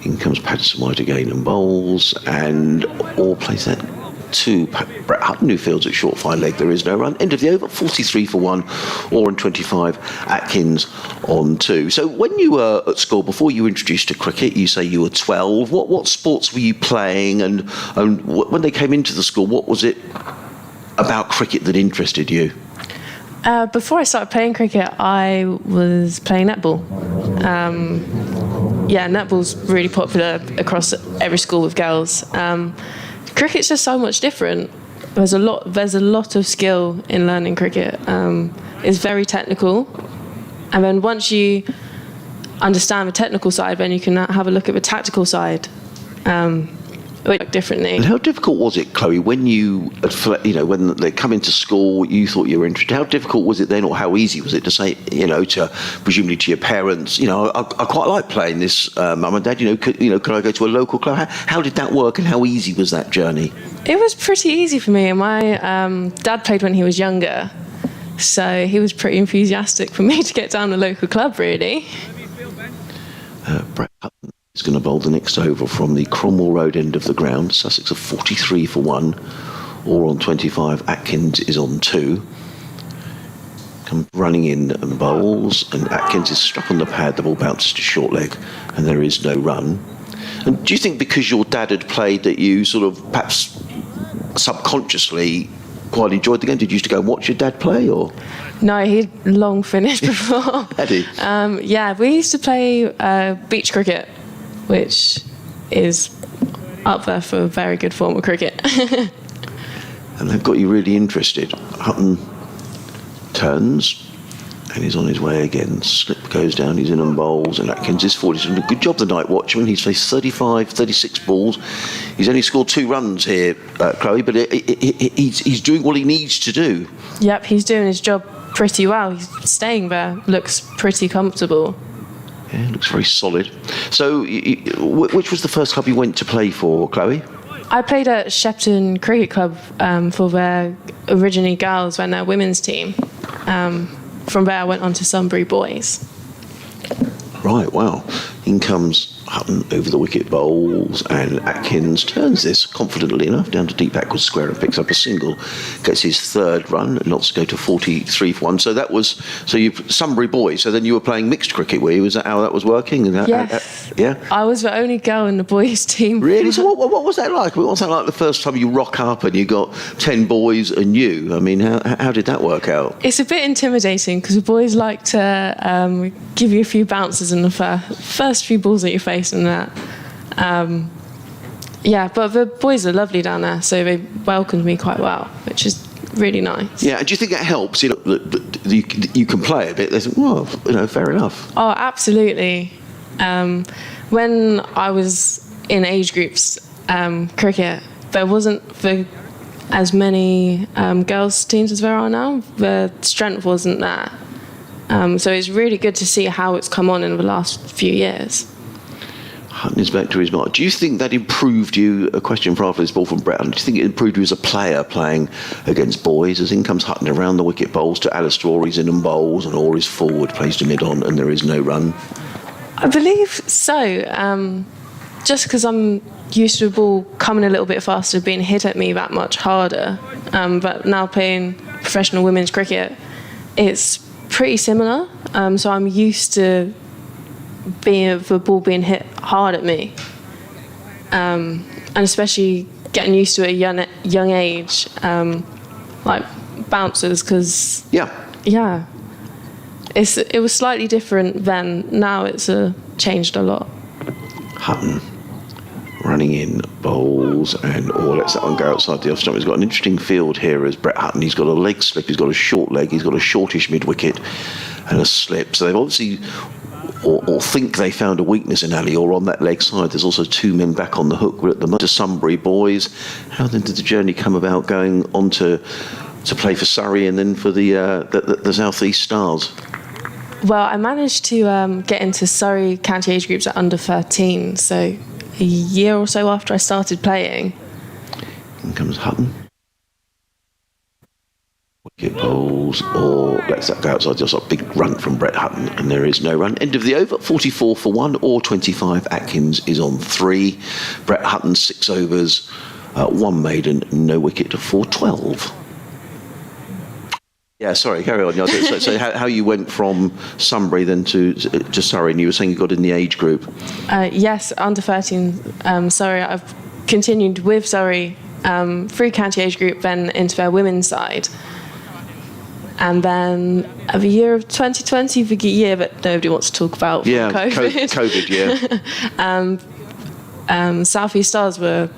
in comes Patterson White again and bowls, and Orr plays that to Brett Hutton, who fields at short fine leg. There is no run. End of the over, 43 for 1, Orr on 25, Atkins on 2. So when you were at school, before you were introduced to cricket, you say you were 12. What sports were you playing, and when they came into the school, what was it about cricket that interested you? Before I started playing cricket, I was playing netball. Netball's really popular across every school with girls. Cricket's just so much different. There's a lot of skill in learning cricket. It's very technical, and then once you understand the technical side, then you can have a look at the tactical side. Work differently. And how difficult was it, Chloe, when when they come into school, you thought you were interested? How difficult was it then, or how easy was it to say, presumably to your parents, I quite like playing this, mum and dad, could I go to a local club? How did that work, and how easy was that journey? It was pretty easy for me. My dad played when he was younger, so he was pretty enthusiastic for me to get down the local club, really. Brett Hutton is going to bowl the next over from the Cromwell Road end of the ground. Sussex are 43 for 1, Orr on 25, Atkins is on 2. Come running in and bowls, and Atkins is struck on the pad. The ball bounces to short leg, and there is no run. And do you think because your dad had played that you sort of perhaps subconsciously quite enjoyed the game? Did you used to go and watch your dad play, or? No, he'd long finished before. Had he? We used to play beach cricket, which is up there for a very good form of cricket. And that got you really interested. Hutton turns, and he's on his way again. Slip goes down, he's in and bowls, and Atkins is forward. He's done a good job, the night watchman. He's faced 35, 36 balls. He's only scored 2 runs here, Chloe, but he's doing what he needs to do. Yep, he's doing his job pretty well. He's staying there, looks pretty comfortable. Yeah, looks very solid. So, which was the first club you went to play for, Chloe? I played at Shepton Cricket Club for their originally girls and their women's team. From there, I went on to Sunbury Boys. Right, wow. In comes Hutton over the wicket bowls, and Atkins turns this confidently enough down to deep backward square and picks up a single, gets his 3rd run, and not to go to 43 for 1. So you Sunbury Boys. So then you were playing mixed cricket, were you? Was that how that was working? Yes. Yeah. I was the only girl in the boys' team. Really? So what was that like? What was that like the first time you rock up and you got 10 boys and you? I mean, how did that work out? It's a bit intimidating because the boys like to give you a few bounces in the first few balls that you face and that. But the boys are lovely down there, so they welcomed me quite well, which is really nice. Yeah, and do you think that helps? You can play a bit. They think, well, fair enough. Oh, absolutely. When I was in age groups cricket, there wasn't as many girls' teams as there are now. The strength wasn't there. So it's really good to see how it's come on in the last few years. Hutton is back to his mark. Do you think that improved you? A question for after this ball from Brett. Do you think it improved you as a player playing against boys? As in comes Hutton around the wicket bowls to Alistair Orr, he's in and bowls, and Orr is forward, plays to mid-on, and there is no run. I believe so. Just because I'm used to the ball coming a little bit faster, being hit at me that much harder. But now playing professional women's cricket, it's pretty similar. So I'm used to the ball being hit hard at me, and especially getting used to it at a young age, like bouncers, because it was slightly different then. Now it's changed a lot. Hutton running in bowls, and lets that one go outside the off stump. He's got an interesting field here as Brett Hutton. He's got a leg slip, he's got a short leg, he's got a shortish mid wicket and a slip. So they've obviously or think they found a weakness in Ali, or on that leg side. There's also 2 men back on the hook. We're at the Sunbury boys. How then did the journey come about going on to play for Surrey and then for the South East Stars? Well, I managed to get into Surrey county age groups at under 13, so a year or so after I started playing. In comes Hutton. Wicket bowls, or lets that go outside. Just a big run from Brett Hutton, and there is no run. End of the over, 44 for 1 or 25. Atkins is on 3. Brett Hutton 6 overs, 1 maiden, no wicket for 12. Yeah, sorry, carry on. So how you went from Sunbury then to Surrey, and you were saying you got in the age group? Yes, under 13 Surrey. I've continued with Surrey through county age group, then into their women's side. And then the year of 2020, the year that nobody wants to talk about, yeah, COVID. Yeah. South East Stars were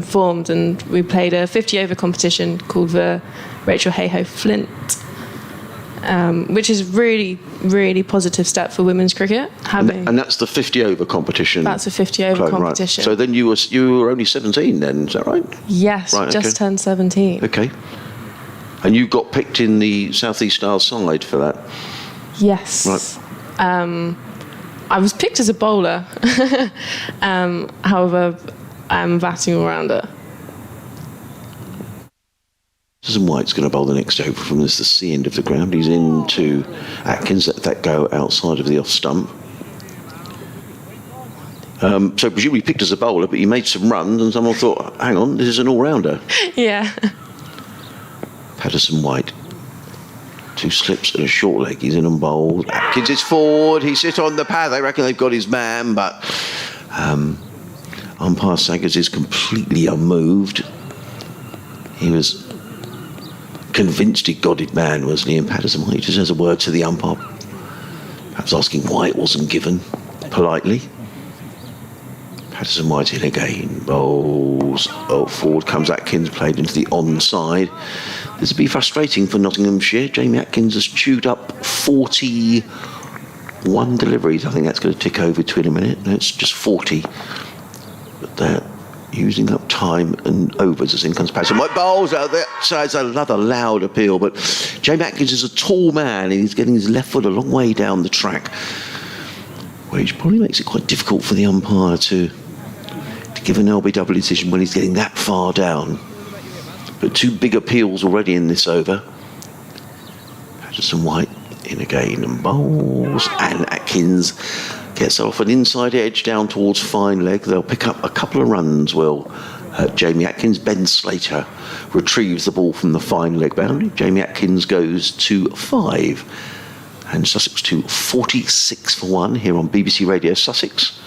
formed, and we played a 50-over competition called the Rachel Hove Flint, which is really, really positive step for women's cricket. And that's the 50-over competition. That's a 50-over competition. Right. So then you were only 17 then, is that right? Yes, right, just turned 17. Okay. And you got picked in the South East Stars side for that? Yes. Right. I was picked as a bowler. However, I'm a batting all-rounder. Susan White's going to bowl the next over from the C end of the ground. He's into Atkins. Let that go outside of the off stump. So presumably picked as a bowler, but you made some runs and someone thought, hang on, this is an all-rounder. Yeah. Patterson White. 2 slips and a short leg. He's in and bowled. Atkins is forward. He's sit on the pad. They reckon they've got his man, but umpire Saggers is completely unmoved. He was convinced he'd got his man, wasn't he? And Patterson White just has a word to the umpire, perhaps asking why it wasn't given politely. Patterson White in again, bowls, forward comes Atkins, played into the onside. This will be frustrating for Nottinghamshire. Jamie Atkins has chewed up 41 deliveries. I think that's going to tick over to in a minute. No, it's just 40. But they're using up time and overs as in comes Patterson White. Bowls out there. So it's another loud appeal. But Jamie Atkins is a tall man and he's getting his left foot a long way down the track, which probably makes it quite difficult for the umpire to give an LBW decision when he's getting that far down. But 2 big appeals already in this over. Patterson White in again and bowls, and Atkins gets off an inside edge down towards fine leg. They'll pick up a couple of runs, will Jamie Atkins. Ben Slater retrieves the ball from the fine leg boundary. Jamie Atkins goes to 5, and Sussex to 46 for 1 here on BBC Radio Sussex,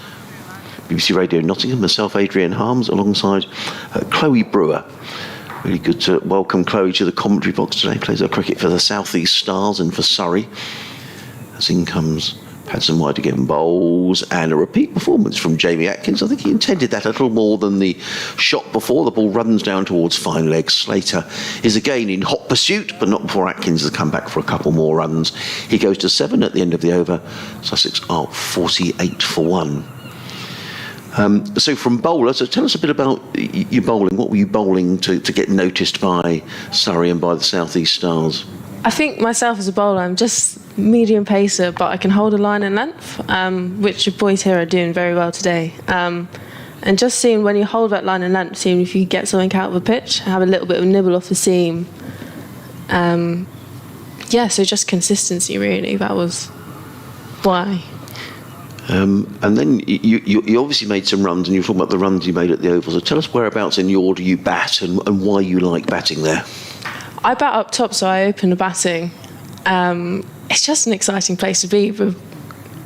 BBC Radio Nottingham. Myself, Adrian Harms, alongside Chloe Brewer. Really good to welcome Chloe to the commentary box today. Plays her cricket for the South East Stars and for Surrey. As in comes Patterson White again, bowls, and a repeat performance from Jamie Atkins. I think he intended that a little more than the shot before. The ball runs down towards fine leg. Slater is again in hot pursuit, but not before Atkins has come back for a couple more runs. He goes to 7 at the end of the over. Sussex are 48 for 1. So from bowler, so tell us a bit about your bowling. What were you bowling to get noticed by Surrey and by the South East Stars? I think myself as a bowler, I'm just medium pacer, but I can hold a line and length, which the boys here are doing very well today. And just seeing when you hold that line and length, seeing if you get something out of the pitch, have a little bit of nibble off the seam. Yeah, so just consistency really, that was why. And then you obviously made some runs, and you were talking about the runs you made at the Oval. So tell us whereabouts in the order you bat and why you like batting there. I bat up top, so I open the batting. It's just an exciting place to be. The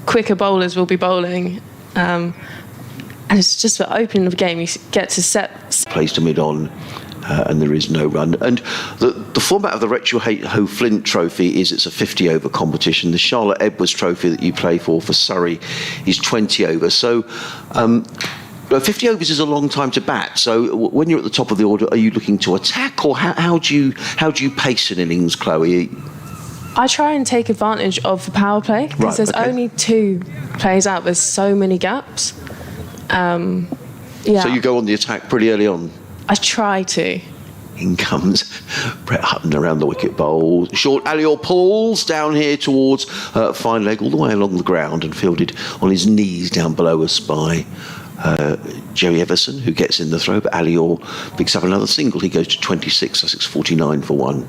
quicker bowlers will be bowling. And it's just the opening of the game. You get to set. Plays to mid-on. And there is no run. And the format of the Rachel Hove Flint Trophy is it's a 50-over competition. The Charlotte Edwards Trophy that you play for Surrey is 20 overs. So 50 overs is a long time to bat. So when you're at the top of the order, are you looking to attack, or how do you pace an innings, Chloe? I try and take advantage of the power play because Right, there's okay. only 2 players out. There's so many gaps. Yeah, So you go on the attack pretty early on. I try to. In comes Brett Hutton around the wicket bowl. Short Alior pulls down here towards fine leg all the way along the ground and fielded on his knees down below us by Jerry Everson, who gets in the throw, but Alior picks up another single. He goes to 26, Sussex 49 for 1.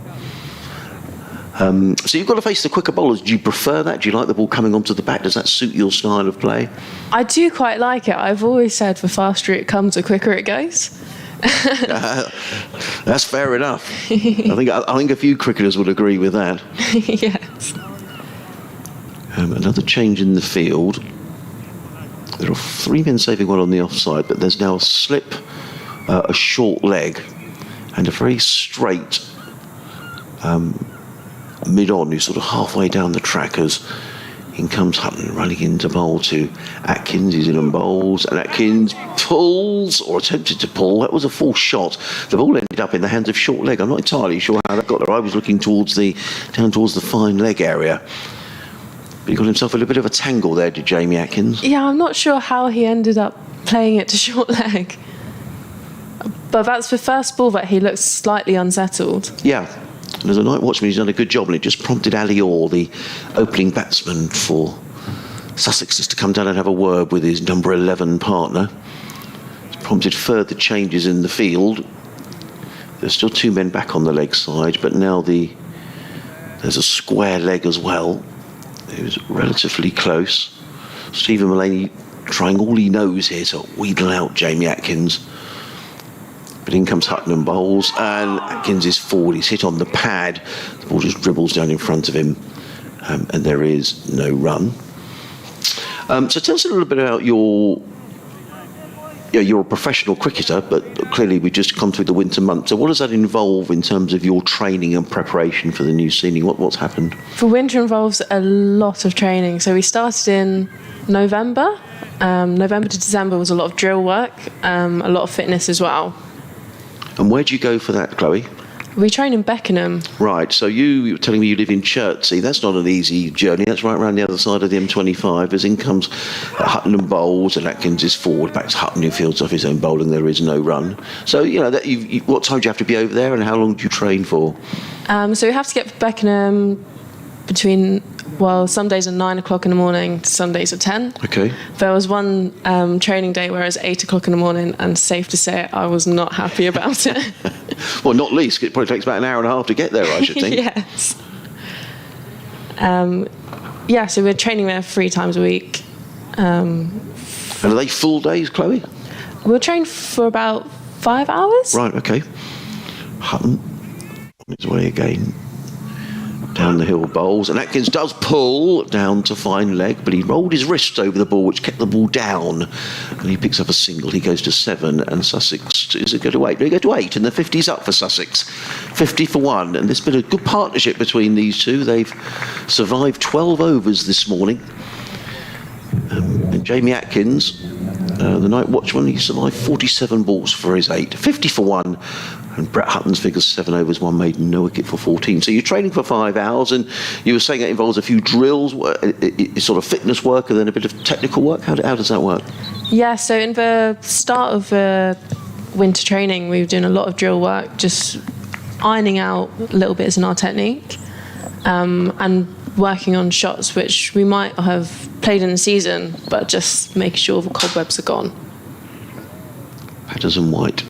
So you've got to face the quicker bowlers. Do you prefer that? Do you like the ball coming onto the bat? Does that suit your style of play? I do quite like it. I've always said the faster it comes, the quicker it goes. That's fair enough. I think a few cricketers would agree with that. Yes. Another change in the field. There are 3 men saving one on the offside, but there's now a slip, a short leg, and a very straight mid-on who's sort of halfway down the track as in comes Hutton running into bowl to Atkins. He's in and bowls, and Atkins pulls, or attempted to pull. That was a false shot. The ball ended up in the hands of short leg. I'm not entirely sure how that got there. I was looking down towards the fine leg area. But he got himself in a bit of a tangle there, did Jamie Atkins? Yeah, I'm not sure how he ended up playing it to short leg. But that's the first ball that he looks slightly unsettled. Yeah. And as a night watchman, he's done a good job, and it just prompted Alior, the opening batsman for Sussex, just to come down and have a word with his number 11 partner. It's prompted further changes in the field. There's still 2 men back on the leg side, but now there's a square leg as well. It was relatively close. Stephen Mullaney trying all he knows here to wheedle out Jamie Atkins. But in comes Hutton and bowls, and Atkins is forward. He's hit on the pad. The ball just dribbles down in front of him, and there is no run. So tell us a little bit about you're a professional cricketer, but clearly we've just come through the winter months. So what does that involve in terms of your training and preparation for the new season? What's happened? For winter involves a lot of training. So we started in November. November to December was a lot of drill work, a lot of fitness as well. And where do you go for that, Chloe? We train in Beckenham. Right, so you were telling me you live in Chertsey. That's not an easy journey. That's right around the other side of the M25. As in comes Hutton and bowls, and Atkins is forward. Back to Hutton, who fields off his own bowling. There is no run. So, what time do you have to be over there, and how long do you train for? So we have to get to Beckenham between, some days are 9 o'clock in the morning, some days are 10. Okay. There was one training day where it was 8 o'clock in the morning, and safe to say I was not happy about it. Well, not least, it probably takes about an hour and a half to get there, I should think. Yes. So we're training there 3 times a week. And are they full days, Chloe? We'll train for about 5 hours. Right, okay. Hutton on his way again. Down the hill bowls, and Atkins does pull down to fine leg, but he rolled his wrist over the ball, which kept the ball down, and he picks up a single. He goes to 7, and Sussex, is it go to 8? No, he go to 8, and the 50's up for Sussex. 50 for 1, and there's been a good partnership between these two. They've survived 12 overs this morning. And Jamie Atkins, the night watchman, he survived 47 balls for his 8. 50 for 1. And Brett Hutton's figures 7 overs, 1 maiden, no wicket for 14. So you're training for 5 hours, and you were saying it involves a few drills, sort of fitness work, and then a bit of technical work. How does that work? Yeah, so in the start of winter training, we were doing a lot of drill work, just ironing out little bits in our technique, and working on shots which we might have played in the season, but just making sure the cobwebs are gone. Patterson White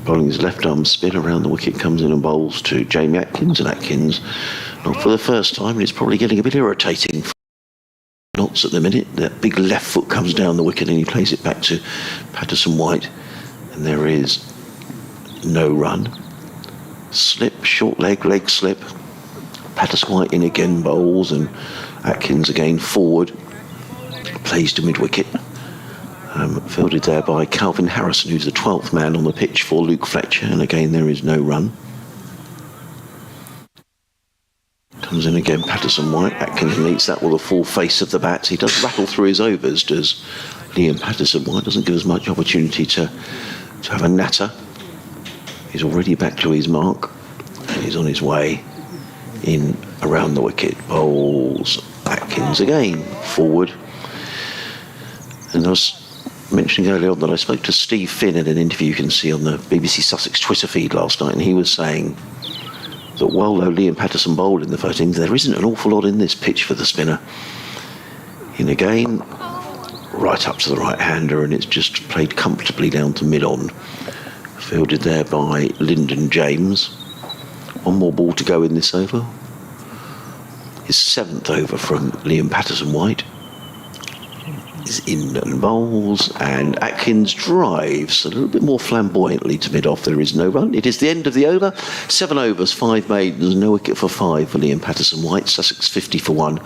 bowling his left arm spin around the wicket, comes in and bowls to Jamie Atkins, and Atkins, not for the first time, and it's probably getting a bit irritating for Knots at the minute. That big left foot comes down the wicket, and he plays it back to Patterson White, and there is no run. Slip, short leg slip. Patterson White in again, bowls, and Atkins again forward, plays to mid-wicket. Fielded there by Calvin Harrison, who's the 12th man on the pitch for Luke Fletcher, and again there is no run. Comes in again, Patterson White. Atkins meets that with a full face of the bat. He does rattle through his overs, does Liam Patterson White. Doesn't give us much opportunity to have a natter. He's already back to his mark, and he's on his way in around the wicket. Bowls. Atkins again, forward. And I was mentioning earlier on that I spoke to Steve Finn in an interview you can see on the BBC Sussex Twitter feed last night, and he was saying that while Liam Patterson bowled in the first innings, there isn't an awful lot in this pitch for the spinner. In again, right up to the right-hander, and it's just played comfortably down to mid-on. Fielded there by Lyndon James. One more ball to go in this over. His 7th over from Liam Patterson-White. Is in and bowls, and Atkins drives a little bit more flamboyantly to mid-off. There is no run. It is the end of the over. 7 overs, 5 maidens, no wicket for 5 for Liam Patterson-White. Sussex 50 for 1,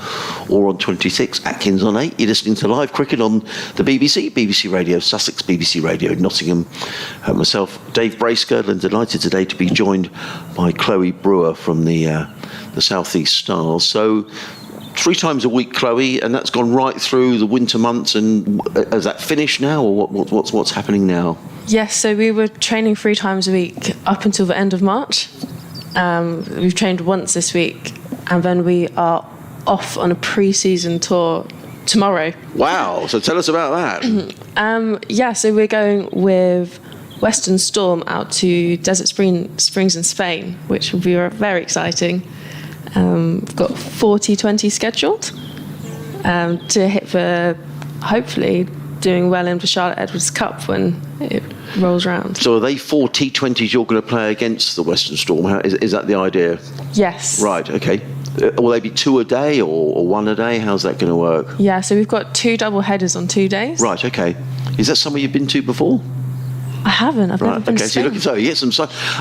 or on 26. Atkins on 8. You're listening to live cricket on the BBC, BBC Radio Sussex, BBC Radio Nottingham. Myself, Dave Bracegirdle, and delighted today to be joined by Chloe Brewer from the South East Stars. So 3 times a week, Chloe, and that's gone right through the winter months. And has that finished now, or what's happening now? Yes, so we were training 3 times a week up until the end of March. We've trained once this week, and then we are off on a pre-season tour tomorrow. Wow! So tell us about that. So we're going with Western Storm out to Desert Springs in Spain, which will be very exciting. We've got 40-20 scheduled to hit for, hopefully, doing well in the Charlotte Edwards Cup when it rolls around. So are they 4 T20s you're going to play against the Western Storm? Is that the idea? Yes. Right, okay. Will they be 2 a day or 1 a day? How's that going to work? Yeah, so we've got 2 double headers on 2 days. Right, okay. Is that somewhere you've been to before? I haven't. I've never been to Spain. So you get some.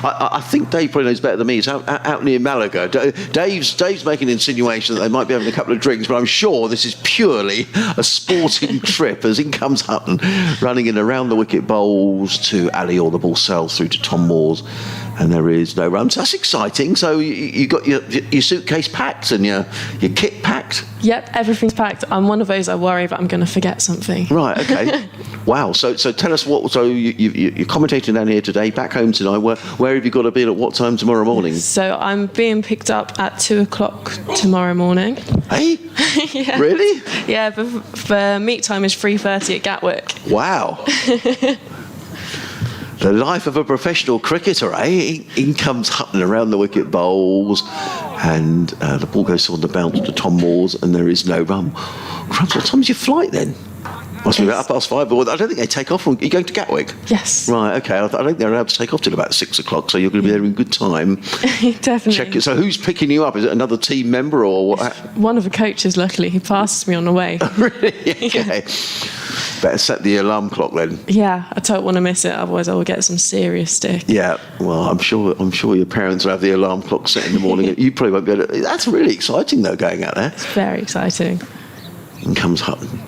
I think Dave probably knows better than me. It's out near Malaga. Dave's making an insinuation that they might be having a couple of drinks, but I'm sure this is purely a sporting trip. As in comes Hutton, running in around the wicket, bowls to Ali, or the ball sails through to Tom Moores, and there is no run. So that's exciting. So you got your suitcase packed and your kit packed. Yep, everything's packed. I'm one of those I worry that I'm going to forget something. Right. Okay. Wow. So tell us what. So you're commentating down here today. Back home tonight. Where have you got to be, and at what time tomorrow morning? So I'm being picked up at 2:00 tomorrow morning. Hey. Yeah. Really? Yeah. The meet time is 3:30 at Gatwick. Wow. The life of a professional cricketer, eh? In comes Hutton around the wicket, bowls, and the ball goes on the bounce to Tom Moores, and there is no run. Crumbs, what time's your flight then? Must be about 5:30, but I don't think they take off from... You're going to Gatwick? Yes. Right, okay. I don't think they're allowed to take off till about 6:00, so you're going to be there in good time. Definitely. Check it. So who's picking you up? Is it another team member or what? One of the coaches, luckily. He passes me on the way. Really? Okay. Better set the alarm clock then. Yeah, I don't want to miss it, otherwise I will get some serious stick. Yeah, well, I'm sure your parents will have the alarm clock set in the morning. You probably won't be able to... That's really exciting, though, going out there. It's very exciting. In comes Hutton,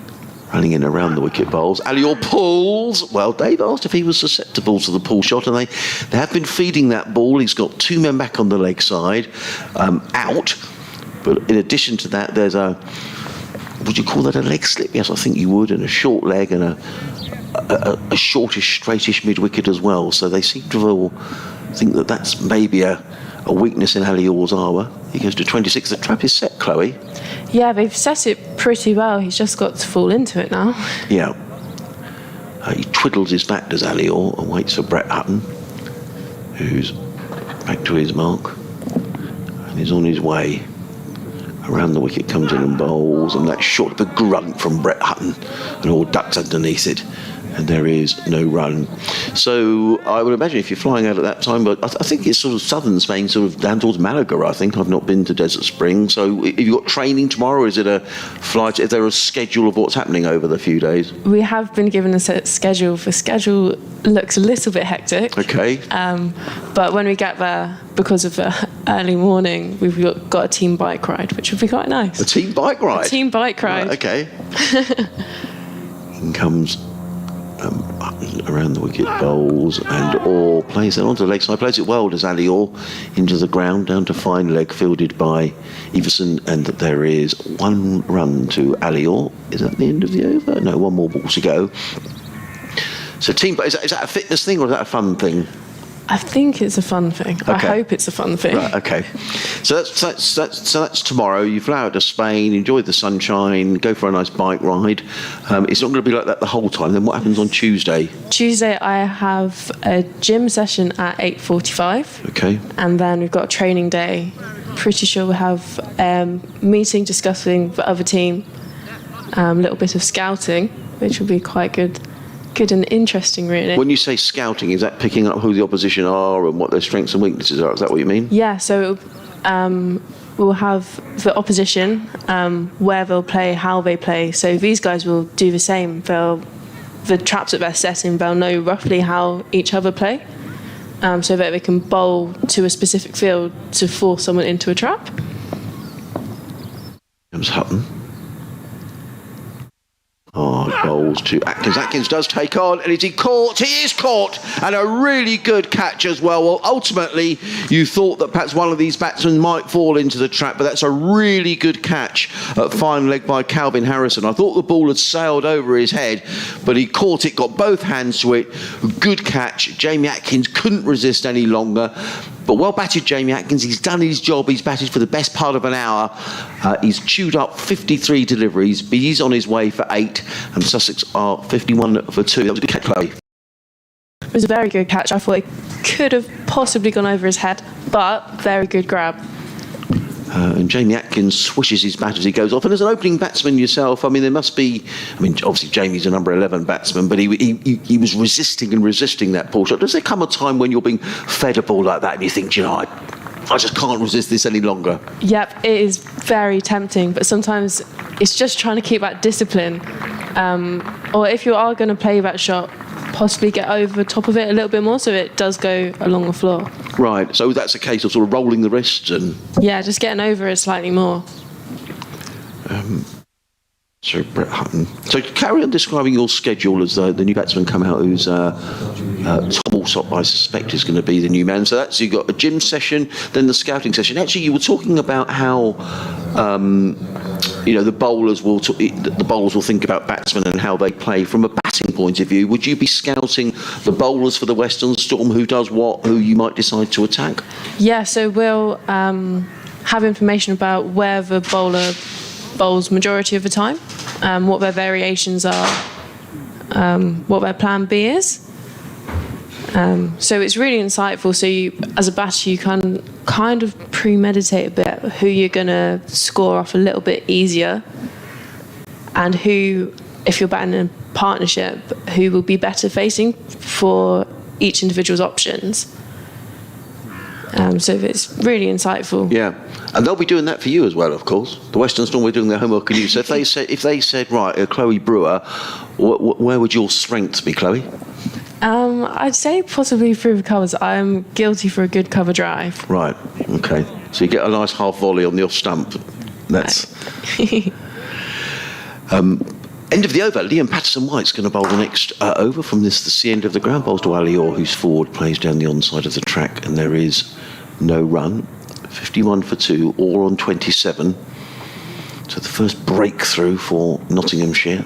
running in around the wicket, bowls. Alior pulls. Well, Dave asked if he was susceptible to the pull shot, and they have been feeding that ball. He's got 2 men back on the leg side, out. But in addition to that, there's a... Would you call that a leg slip? Yes, I think you would, and a short leg and a shortish, straightish mid-wicket as well. So they seem to all think that that's maybe a weakness in Alior's armour. He goes to 26. The trap is set, Chloe. Yeah, they've set it pretty well. He's just got to fall into it now. Yeah. He twiddles his back, does Alior, and waits for Brett Hutton, who's back to his mark and is on his way. Around the wicket comes in and bowls, and that short, the grunt from Brett Hutton, and all ducks underneath it, and there is no run. So I would imagine if you're flying out at that time, but I think it's sort of southern Spain, sort of down towards Malaga, I think. I've not been to Desert Springs. So have you got training tomorrow, or is it a flight? Is there a schedule of what's happening over the few days? We have been given a set schedule. The schedule looks a little bit hectic. Okay. But when we get there, because of the early morning, we've got a team bike ride, which would be quite nice. A team bike ride? A team bike ride. Right, okay. In comes around the wicket, bowls, and Orr plays it onto the leg side. Plays it well, does Ali Orr, into the ground, down to fine leg, fielded by Everson, and there is 1 run to Ali Orr. Is that the end of the over? No, 1 more ball to go. So team, is that a fitness thing or is that a fun thing? I think it's a fun thing. I hope it's a fun thing. Right, okay. So that's tomorrow. You fly out to Spain, enjoy the sunshine, go for a nice bike ride. It's not going to be like that the whole time. Then what happens on Tuesday? Tuesday, I have a gym session at 8:45. Okay. And then we've got a training day. Pretty sure we'll have meeting discussing the other team, a little bit of scouting, which will be quite good and interesting, really. When you say scouting, is that picking up who the opposition are and what their strengths and weaknesses are? Is that what you mean? Yeah, so we'll have the opposition, where they'll play, how they play. So these guys will do the same. The traps that they're setting, they'll know roughly how each other play, so that they can bowl to a specific field to force someone into a trap. Comes Hutton. Oh, bowls to Atkins. Atkins does take on, and is he caught? He is caught, and a really good catch as well. Well, ultimately, you thought that perhaps one of these batsmen might fall into the trap, but that's a really good catch at fine leg by Calvin Harrison. I thought the ball had sailed over his head, but he caught it, got both hands to it. Good catch. Jamie Atkins couldn't resist any longer. But well batted, Jamie Atkins. He's done his job. He's batted for the best part of an hour. He's chewed up 53 deliveries, but he's on his way for 8, and Sussex are 51 for 2. That was a good catch, Chloe. It was a very good catch. I thought it could have possibly gone over his head, but very good grab. And Jamie Atkins swishes his bat as he goes off. And as an opening batsman yourself, I mean, there must be... I mean, obviously Jamie's a number 11 batsman, but he was resisting that pull shot. Does there come a time when you're being fed a ball like that and you think, you know, I just can't resist this any longer? Yep, it is very tempting, but sometimes it's just trying to keep that discipline. Or if you are going to play that shot, possibly get over top of it a little bit more so it does go along the floor. Right, so that's a case of sort of rolling the wrists and... Yeah, just getting over it slightly more. So Brett Hutton. So carry on describing your schedule as the new batsman come out, who's Tom Alsop, I suspect, is going to be the new man. So that's, you've got a gym session, then the scouting session. Actually, you were talking about how the bowlers will think about batsmen and how they play from a batting point of view. Would you be scouting the bowlers for the Western Storm, who does what, who you might decide to attack? Yeah, so we'll have information about where the bowler bowls majority of the time, what their variations are, what their plan B is. So it's really insightful. So you, as a batter, you can kind of premeditate a bit who you're going to score off a little bit easier, and who, if you're batting in a partnership, who will be better facing for each individual's options. So it's really insightful. Yeah, and they'll be doing that for you as well, of course. The Western Storm will be doing their homework on you. So if they said, right, Chloe Brewer, where would your strengths be, Chloe? I'd say possibly through the covers. I'm guilty for a good cover drive. Right, okay. So you get a nice half volley on the off stump. That's... End of the over. Liam Patterson-White's going to bowl the next over from this the end of the ground. Bowls to Ali Orr, who's forward, plays down the onside of the track, and there is no run. 51 for 2, Orr on 27. So the first breakthrough for Nottinghamshire.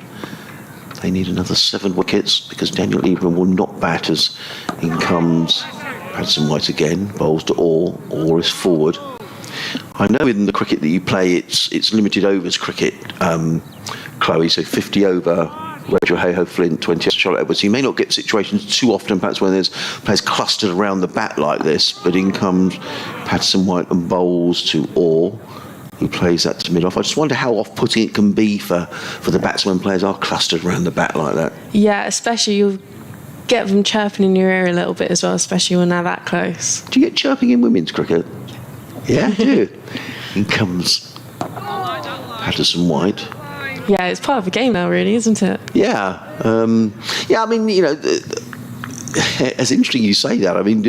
They need another 7 wickets because Daniel Ebrahim will not bat as in comes Patterson-White again. Bowls to Orr. Orr is forward. I know in the cricket that you play, it's limited overs cricket, Chloe, so 50 over, Rachel Hove, Flint, 20 Charlotte Edwards. So you may not get situations too often, perhaps when there's players clustered around the bat like this, but in comes Patterson-White and bowls to Orr, who plays that to mid-off. I just wonder how off-putting it can be for the batsmen players are clustered around the bat like that. Yeah, especially you'll get them chirping in your ear a little bit as well, especially when they're that close. Do you get chirping in women's cricket? Yeah, I do. In comes Patterson-White. Yeah, it's part of the game now, really, isn't it? Yeah. I mean, it's interesting you say that. I mean,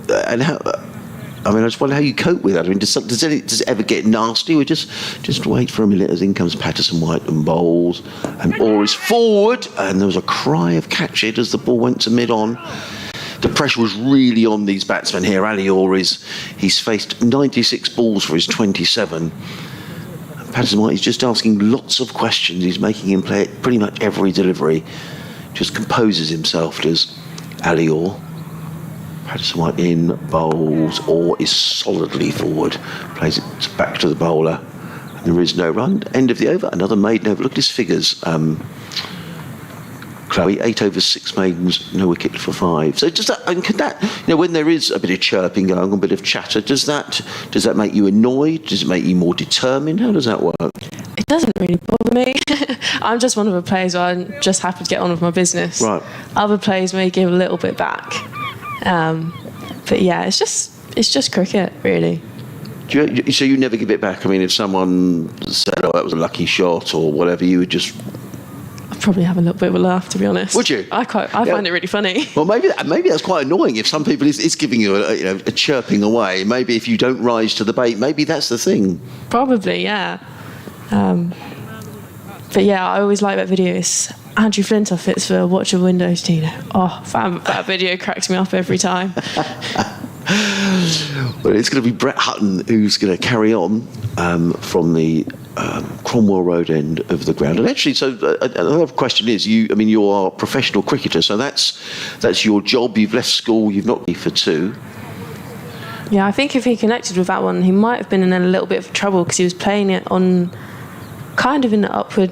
I just wonder how you cope with that. I mean, does it ever get nasty? Or just wait for a minute as in comes Patterson-White and bowls, and Orr is forward, and there was a cry of catch it as the ball went to mid-on. The pressure was really on these batsmen here. Ali Orr he's faced 96 balls for his 27. Patterson-White is just asking lots of questions. He's making him play pretty much every delivery. Just composes himself, does Ali Orr. Patterson White in, bowls, or is solidly forward. Plays it back to the bowler. And there is no run. End of the over. Another maiden over. Look at his figures. Chloe, 8 overs, 6 maidens, no wicket for 5. So does that, and can that, when there is a bit of chirping going on, a bit of chatter, does that make you annoyed? Does it make you more determined? How does that work? It doesn't really bother me. I'm just one of the players where I'm just happy to get on with my business. Right. Other players may give a little bit back. But yeah, it's just cricket, really. So you never give it back? I mean, if someone said, oh, that was a lucky shot or whatever, you would just... I'd probably have a little bit of a laugh, to be honest. Would you? I find it really funny. Well, maybe that's quite annoying. If some people is giving you a chirping away, maybe if you don't rise to the bait, maybe that's the thing. Probably, yeah. But yeah, I always like that video. It's Andrew Flintoff. It's for Watch Your Windows, Tina. Oh, that video cracks me up every time. Well, it's going to be Brett Hutton who's going to carry on from the Cromwell Road end of the ground. And actually, so another question is, you are a professional cricketer, so that's your job. You've left school. You've not been for 2. Yeah, I think if he connected with that one, he might have been in a little bit of trouble because he was playing it on kind of an upward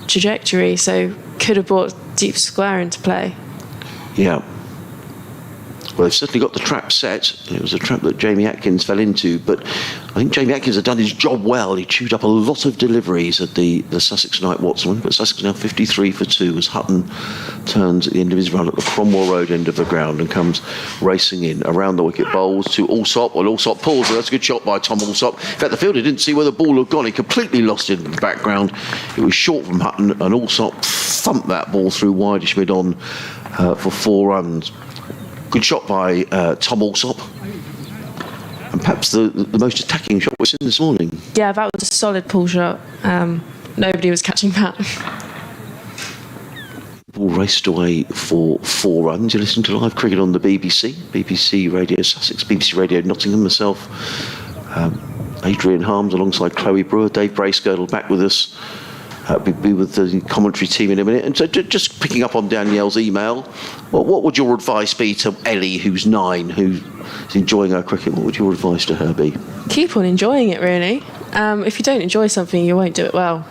trajectory, so could have brought deep square into play. Yeah. Well, they've certainly got the trap set. It was a trap that Jamie Atkins fell into, but I think Jamie Atkins had done his job well. He chewed up a lot of deliveries at the Sussex Night Wattsman, but Sussex now 53 for 2 as Hutton turns at the end of his run at the Cromwell Road end of the ground and comes racing in around the wicket bowls to Allsop. Well, Allsop pulls, and that's a good shot by Tom Allsop. In fact, the fielder didn't see where the ball had gone. He completely lost it in the background. It was short from Hutton, and Allsop thumped that ball through wideish mid on for 4 runs. Good shot by Tom Allsop. And perhaps the most attacking shot we've seen this morning. Yeah, that was a solid pull shot. Nobody was catching that. Ball raced away for 4 runs. You're listening to live cricket on the BBC. BBC Radio Sussex, BBC Radio Nottingham. Myself, Adrian Harms alongside Chloe Brewer. Dave Bracegirdle back with us. Be with the commentary team in a minute. And so just picking up on Danielle's email, what would your advice be to Ellie, who's 9, who's enjoying her cricket? What would your advice to her be? Keep on enjoying it, really. If you don't enjoy something, you won't do it well.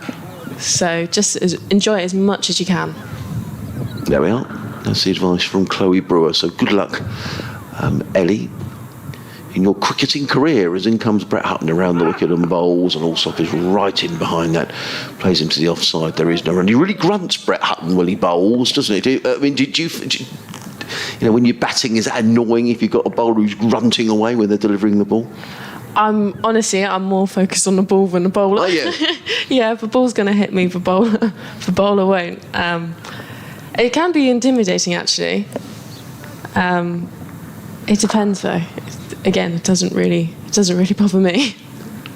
So just enjoy it as much as you can. There we are. That's the advice from Chloe Brewer. So good luck, Ellie, in your cricketing career, as in comes Brett Hutton around the wicket and bowls, and Allsop is right in behind that, plays him to the offside. There is no run. He really grunts, Brett Hutton, when he bowls, doesn't he? Did you when you're batting, is that annoying if you've got a bowler who's grunting away when they're delivering the ball? I'm more focused on the ball than the bowler. Oh, yeah. Yeah, if the ball's going to hit me, the bowler won't. It can be intimidating, actually. It depends, though. Again, it doesn't really bother me.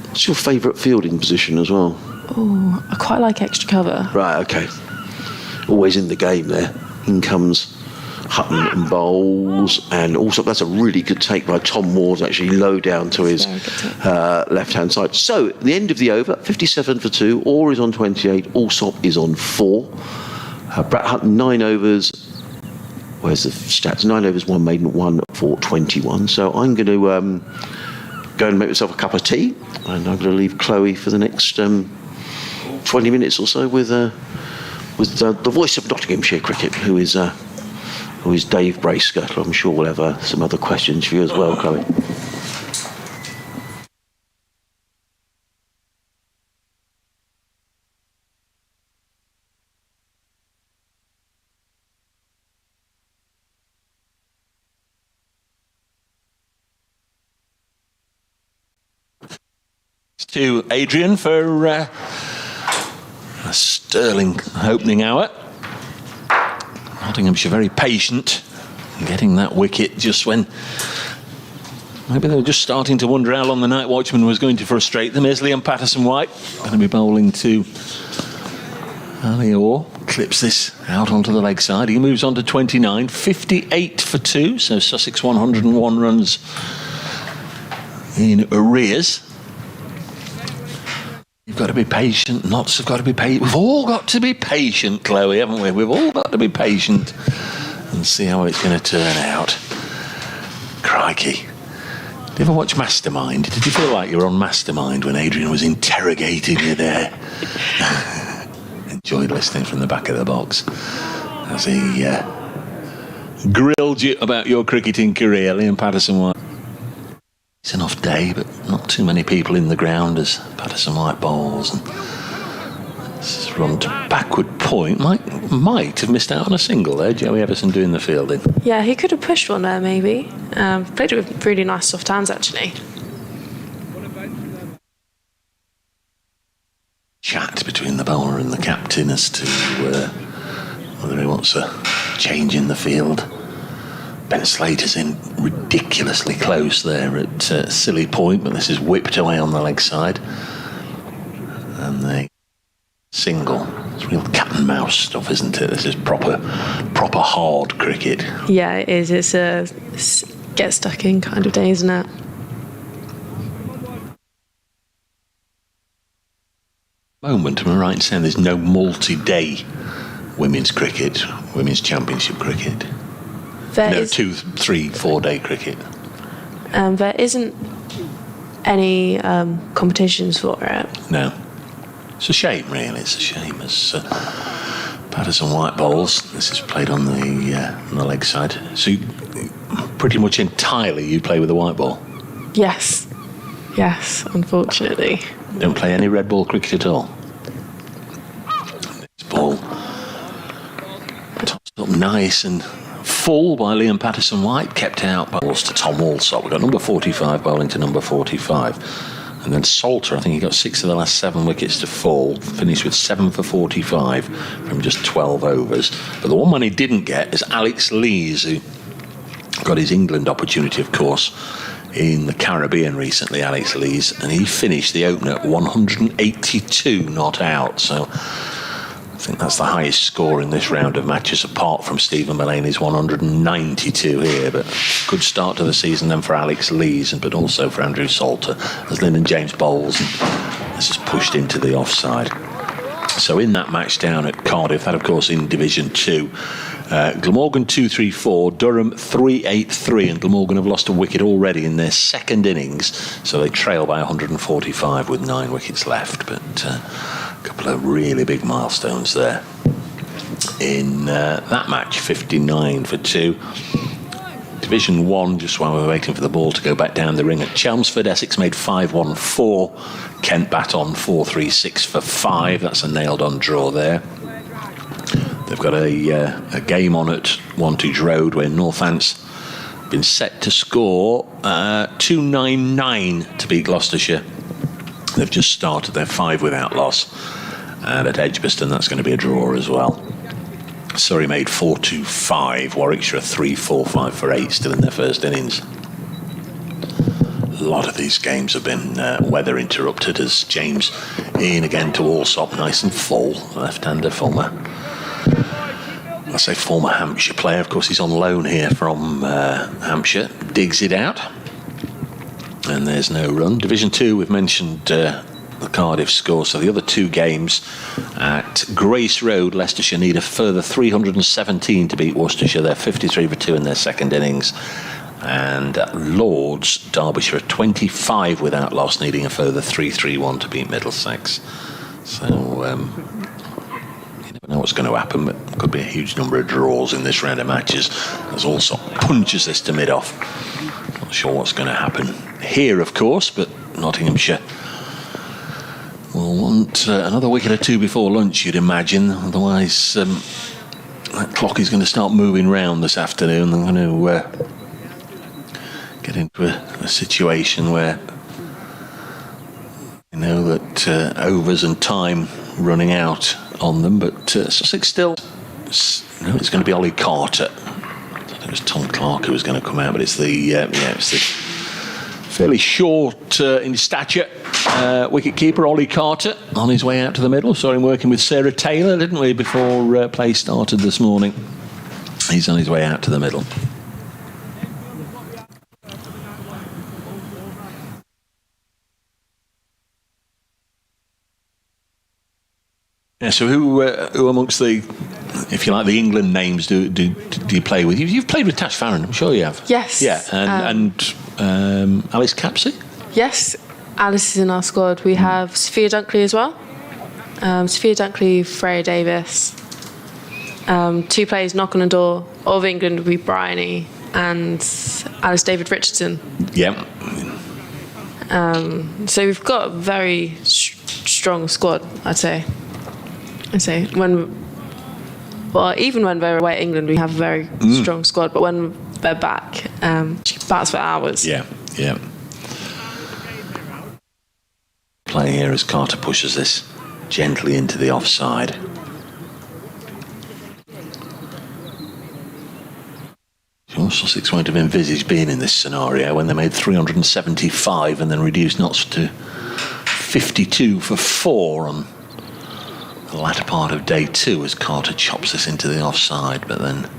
What's your favourite fielding position as well? Oh, I quite like extra cover. Right, okay. Always in the game there. In comes Hutton and bowls, and also that's a really good take by Tom Moores, actually low down to his left-hand side. So, at the end of the over, 57 for 2, Orr is on 28, Allsop is on 4. Brett Hutton, 9 overs. Where's the stats? 9 overs, 1 maiden, 1 for 21. So I'm going to go and make myself a cup of tea, and I'm going to leave Chloe for the next 20 minutes or so with the voice of Nottinghamshire cricket, who is Dave Bracegirdle. I'm sure we'll have some other questions for you as well, Chloe. To Adrian for a sterling opening hour. Nottinghamshire very patient in getting that wicket just when maybe they were just starting to wonder how long the night watchman was going to frustrate them. Isley and Patterson White going to be bowling to Ali Orr. Clips this out onto the leg side. He moves on to 29, 58 for 2, so Sussex 101 runs in arrears. You've got to be patient. Notts have got to be patient. We've all got to be patient, Chloe, haven't we? We've all got to be patient and see how it's going to turn out. Crikey. Did you ever watch Mastermind? Did you feel like you were on Mastermind when Adrian was interrogating you there? Enjoyed listening from the back of the box as he grilled you about your cricketing career, Liam Patterson-White. It's an off day, but not too many people in the ground as Patterson-White bowls. And this is run to backward point. Might have missed out on a single there. Joey Everson doing the fielding. Yeah, he could have pushed one there maybe. Played it with really nice soft hands actually. Chat between the bowler and the captain as to whether he wants a change in the field. Ben Slater's in ridiculously close there at silly point, but this is whipped away on the leg side. And the single. It's real cat and mouse stuff, isn't it? This is proper hard cricket. Yeah, it is. It's a get stuck in kind of day, isn't it? Moment, am I right in saying there's no multi-day women's cricket, women's championship cricket? There no, 2, 3, 4 day cricket. There isn't any competitions for it. No. It's a shame, really. It's a shame. As Patterson-White bowls, this is played on the leg side. So pretty much entirely you play with the white ball? Yes, unfortunately. Don't play any red ball cricket at all? This ball tossed up nice and full by Liam Patterson-White, kept out by balls to Tom Alsop. We've got number 45 bowling to number 45. And then Salter, I think he got 6 of the last 7 wickets to fall, finished with 7 for 45 from just 12 overs. But the one man he didn't get is Alex Lees, who got his England opportunity, of course, in the Caribbean recently, Alex Lees, and he finished the opener at 182 not out. So I think that's the highest score in this round of matches, apart from Stephen Mullaney's 192 here. But good start to the season then for Alex Lees, but also for Andrew Salter as Lyndon James bowls. This is pushed into the offside. So in that match down at Cardiff, that of course in Division 2, Glamorgan 2-3-4, Durham 3-8-3, and Glamorgan have lost a wicket already in their second innings, so they trail by 145 with 9 wickets left. But a couple of really big milestones there in that match. 59 for 2. Division 1, just while we're waiting for the ball to go back down the ring at Chelmsford, Essex made 5-1-4, Kent bat on 4-3-6 for 5. That's a nailed-on draw there. They've got a game on at Wantage Road where Northants been set to score 299 to beat Gloucestershire. They've just started their 5 without loss, and at Edgbaston that's going to be a draw as well. Surrey made 4-2-5, Warwickshire 3-4-5 for 8, still in their first innings. A lot of these games have been weather interrupted as James in again to Alsop, nice and full, left-hander former Hampshire player. Of course, he's on loan here from Hampshire. Digs it out. And there's no run. Division 2, we've mentioned the Cardiff score. So the other 2 games at Grace Road, Leicestershire need a further 317 to beat Worcestershire. They're 53 for 2 in their second innings. And at Lords, Derbyshire 25 without loss, needing a further 3-3-1 to beat Middlesex. So I know what's going to happen, but could be a huge number of draws in this round of matches as also punches this to mid-off. Not sure what's going to happen here, of course, but Nottinghamshire will want another wicket or 2 before lunch, you'd imagine. Otherwise, that clock is going to start moving round this afternoon. They're going to get into a situation where you know that overs and time running out on them, but Sussex still. It's going to be Ollie Carter. I thought it was Tom Clark who was going to come out, but it's the it's the fairly short in stature wicket keeper Ollie Carter on his way out to the middle. Saw him working with Sarah Taylor, didn't we, before play started this morning. He's on his way out to the middle. Yeah, so who amongst the if you like, the England names do you play with? You've played with Tash Farron, I'm sure you have. Yes. Yeah, and Alice Capsey? Yes, Alice is in our squad. We have Sophia Dunkley as well. Sophia Dunkley, Freya Davis. 2 players knock on the door of England would be Bryony and Alice David Richardson. Yeah. So we've got a very strong squad, I'd say. Even when we're away at England, we have a very strong squad. But when they're back, she bats for hours. Yeah. Play here as Carter pushes this gently into the offside. Sure, Sussex won't have envisaged being in this scenario when they made 375 and then reduced knots to 52 for 4 on the latter part of day 2 as Carter chops this into the offside. But then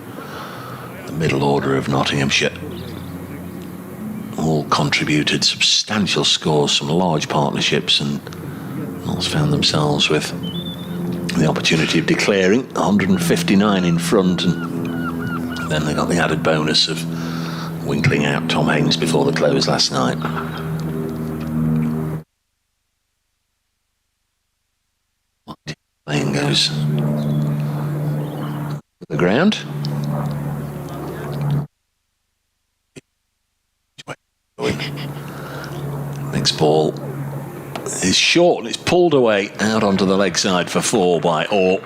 the middle order of Nottinghamshire all contributed substantial scores, some large partnerships, and Notts found themselves with the opportunity of declaring 159 in front, and then they got the added bonus of winkling out Tom Haynes before the close last night. Lane goes to the ground. Next ball is short and it's pulled away out onto the leg side for 4 by Orr.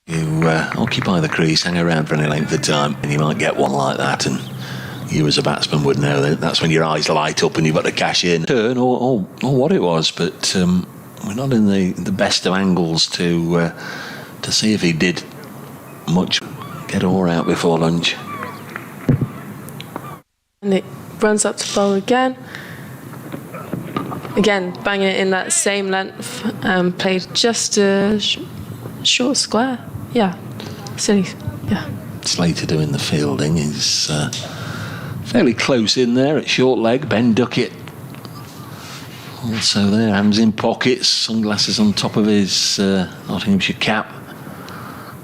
You occupy the crease, hang around for any length of time, and you might get one like that, and you as a batsman would know that that's when your eyes light up and you've got to cash in. Turn or what it was, but we're not in the best of angles to see if he did much. Get Orr out before lunch. And it runs up to bowl again. Again, bang it in that same length. Played just a short square. Yeah, silly. Yeah. Slater doing the fielding. He's fairly close in there at short leg. Ben Duckett also there, hands in pockets, sunglasses on top of his Nottinghamshire cap.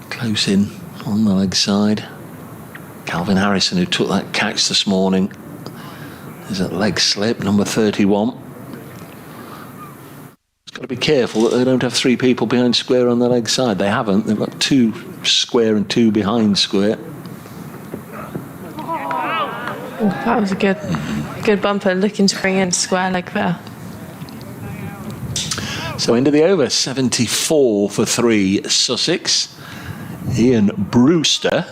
Close in on the leg side. Calvin Harrison, who took that catch this morning, is at leg slip, number 31. It's got to be careful that they don't have 3 people behind square on the leg side. They haven't. They've got 2 square and 2 behind square. Oh, that was a good bumper, looking to bring in square leg there. So into the over, 74 for 3 Sussex. Ian Brewster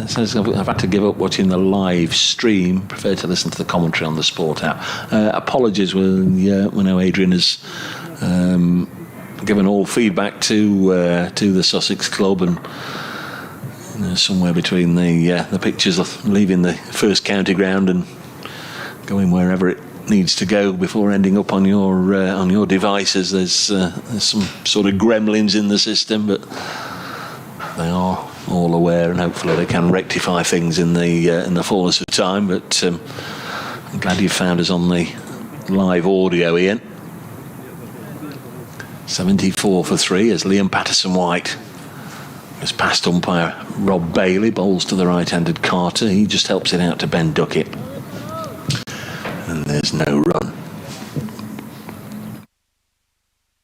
says, I've had to give up watching the live stream, prefer to listen to the commentary on the Sport app. Apologies when I know Adrian has given all feedback to the Sussex club, and somewhere between the pictures of leaving the first county ground and going wherever it needs to go before ending up on your devices, there's some sort of gremlins in the system, but they are all aware, and hopefully they can rectify things in the fullness of time. But I'm glad you found us on the live audio, Ian. 74 for 3 as Liam Patterson-White is past umpire Rob Bailey, bowls to the right-handed Carter. He just helps it out to Ben Duckett. And there's no run.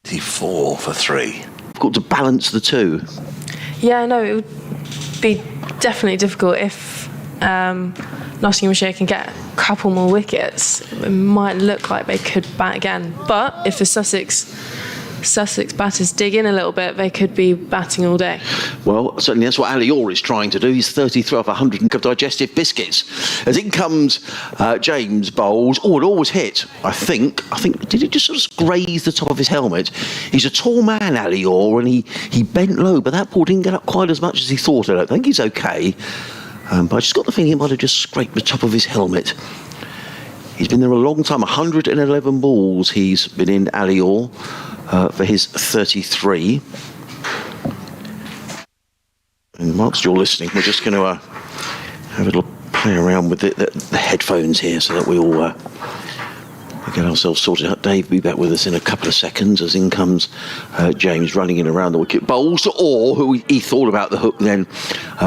74 for 3. We've got to balance the two. Yeah, no, it would be definitely difficult if Nottinghamshire can get a couple more wickets. It might look like they could bat again, but if the Sussex batters dig in a little bit, they could be batting all day. Well, certainly that's what Ali Orr is trying to do. He's 33 off 100 of digestive biscuits. As in comes James bowls. Oh, it always hit. I think, did it just sort of graze the top of his helmet? He's a tall man, Ali Orr, and he bent low, but that ball didn't get up quite as much as he thought. I don't think he's okay. But I just got the feeling he might have just scraped the top of his helmet. He's been there a long time, 111 balls he's been in, Ali Orr. For his 33. And whilst you're listening, we're just going to have a little play around with the headphones here so that we all We'll get ourselves sorted out. Dave will be back with us in a couple of seconds as in comes James running in around the wicket. Bowls or who he thought about the hook then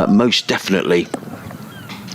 most definitely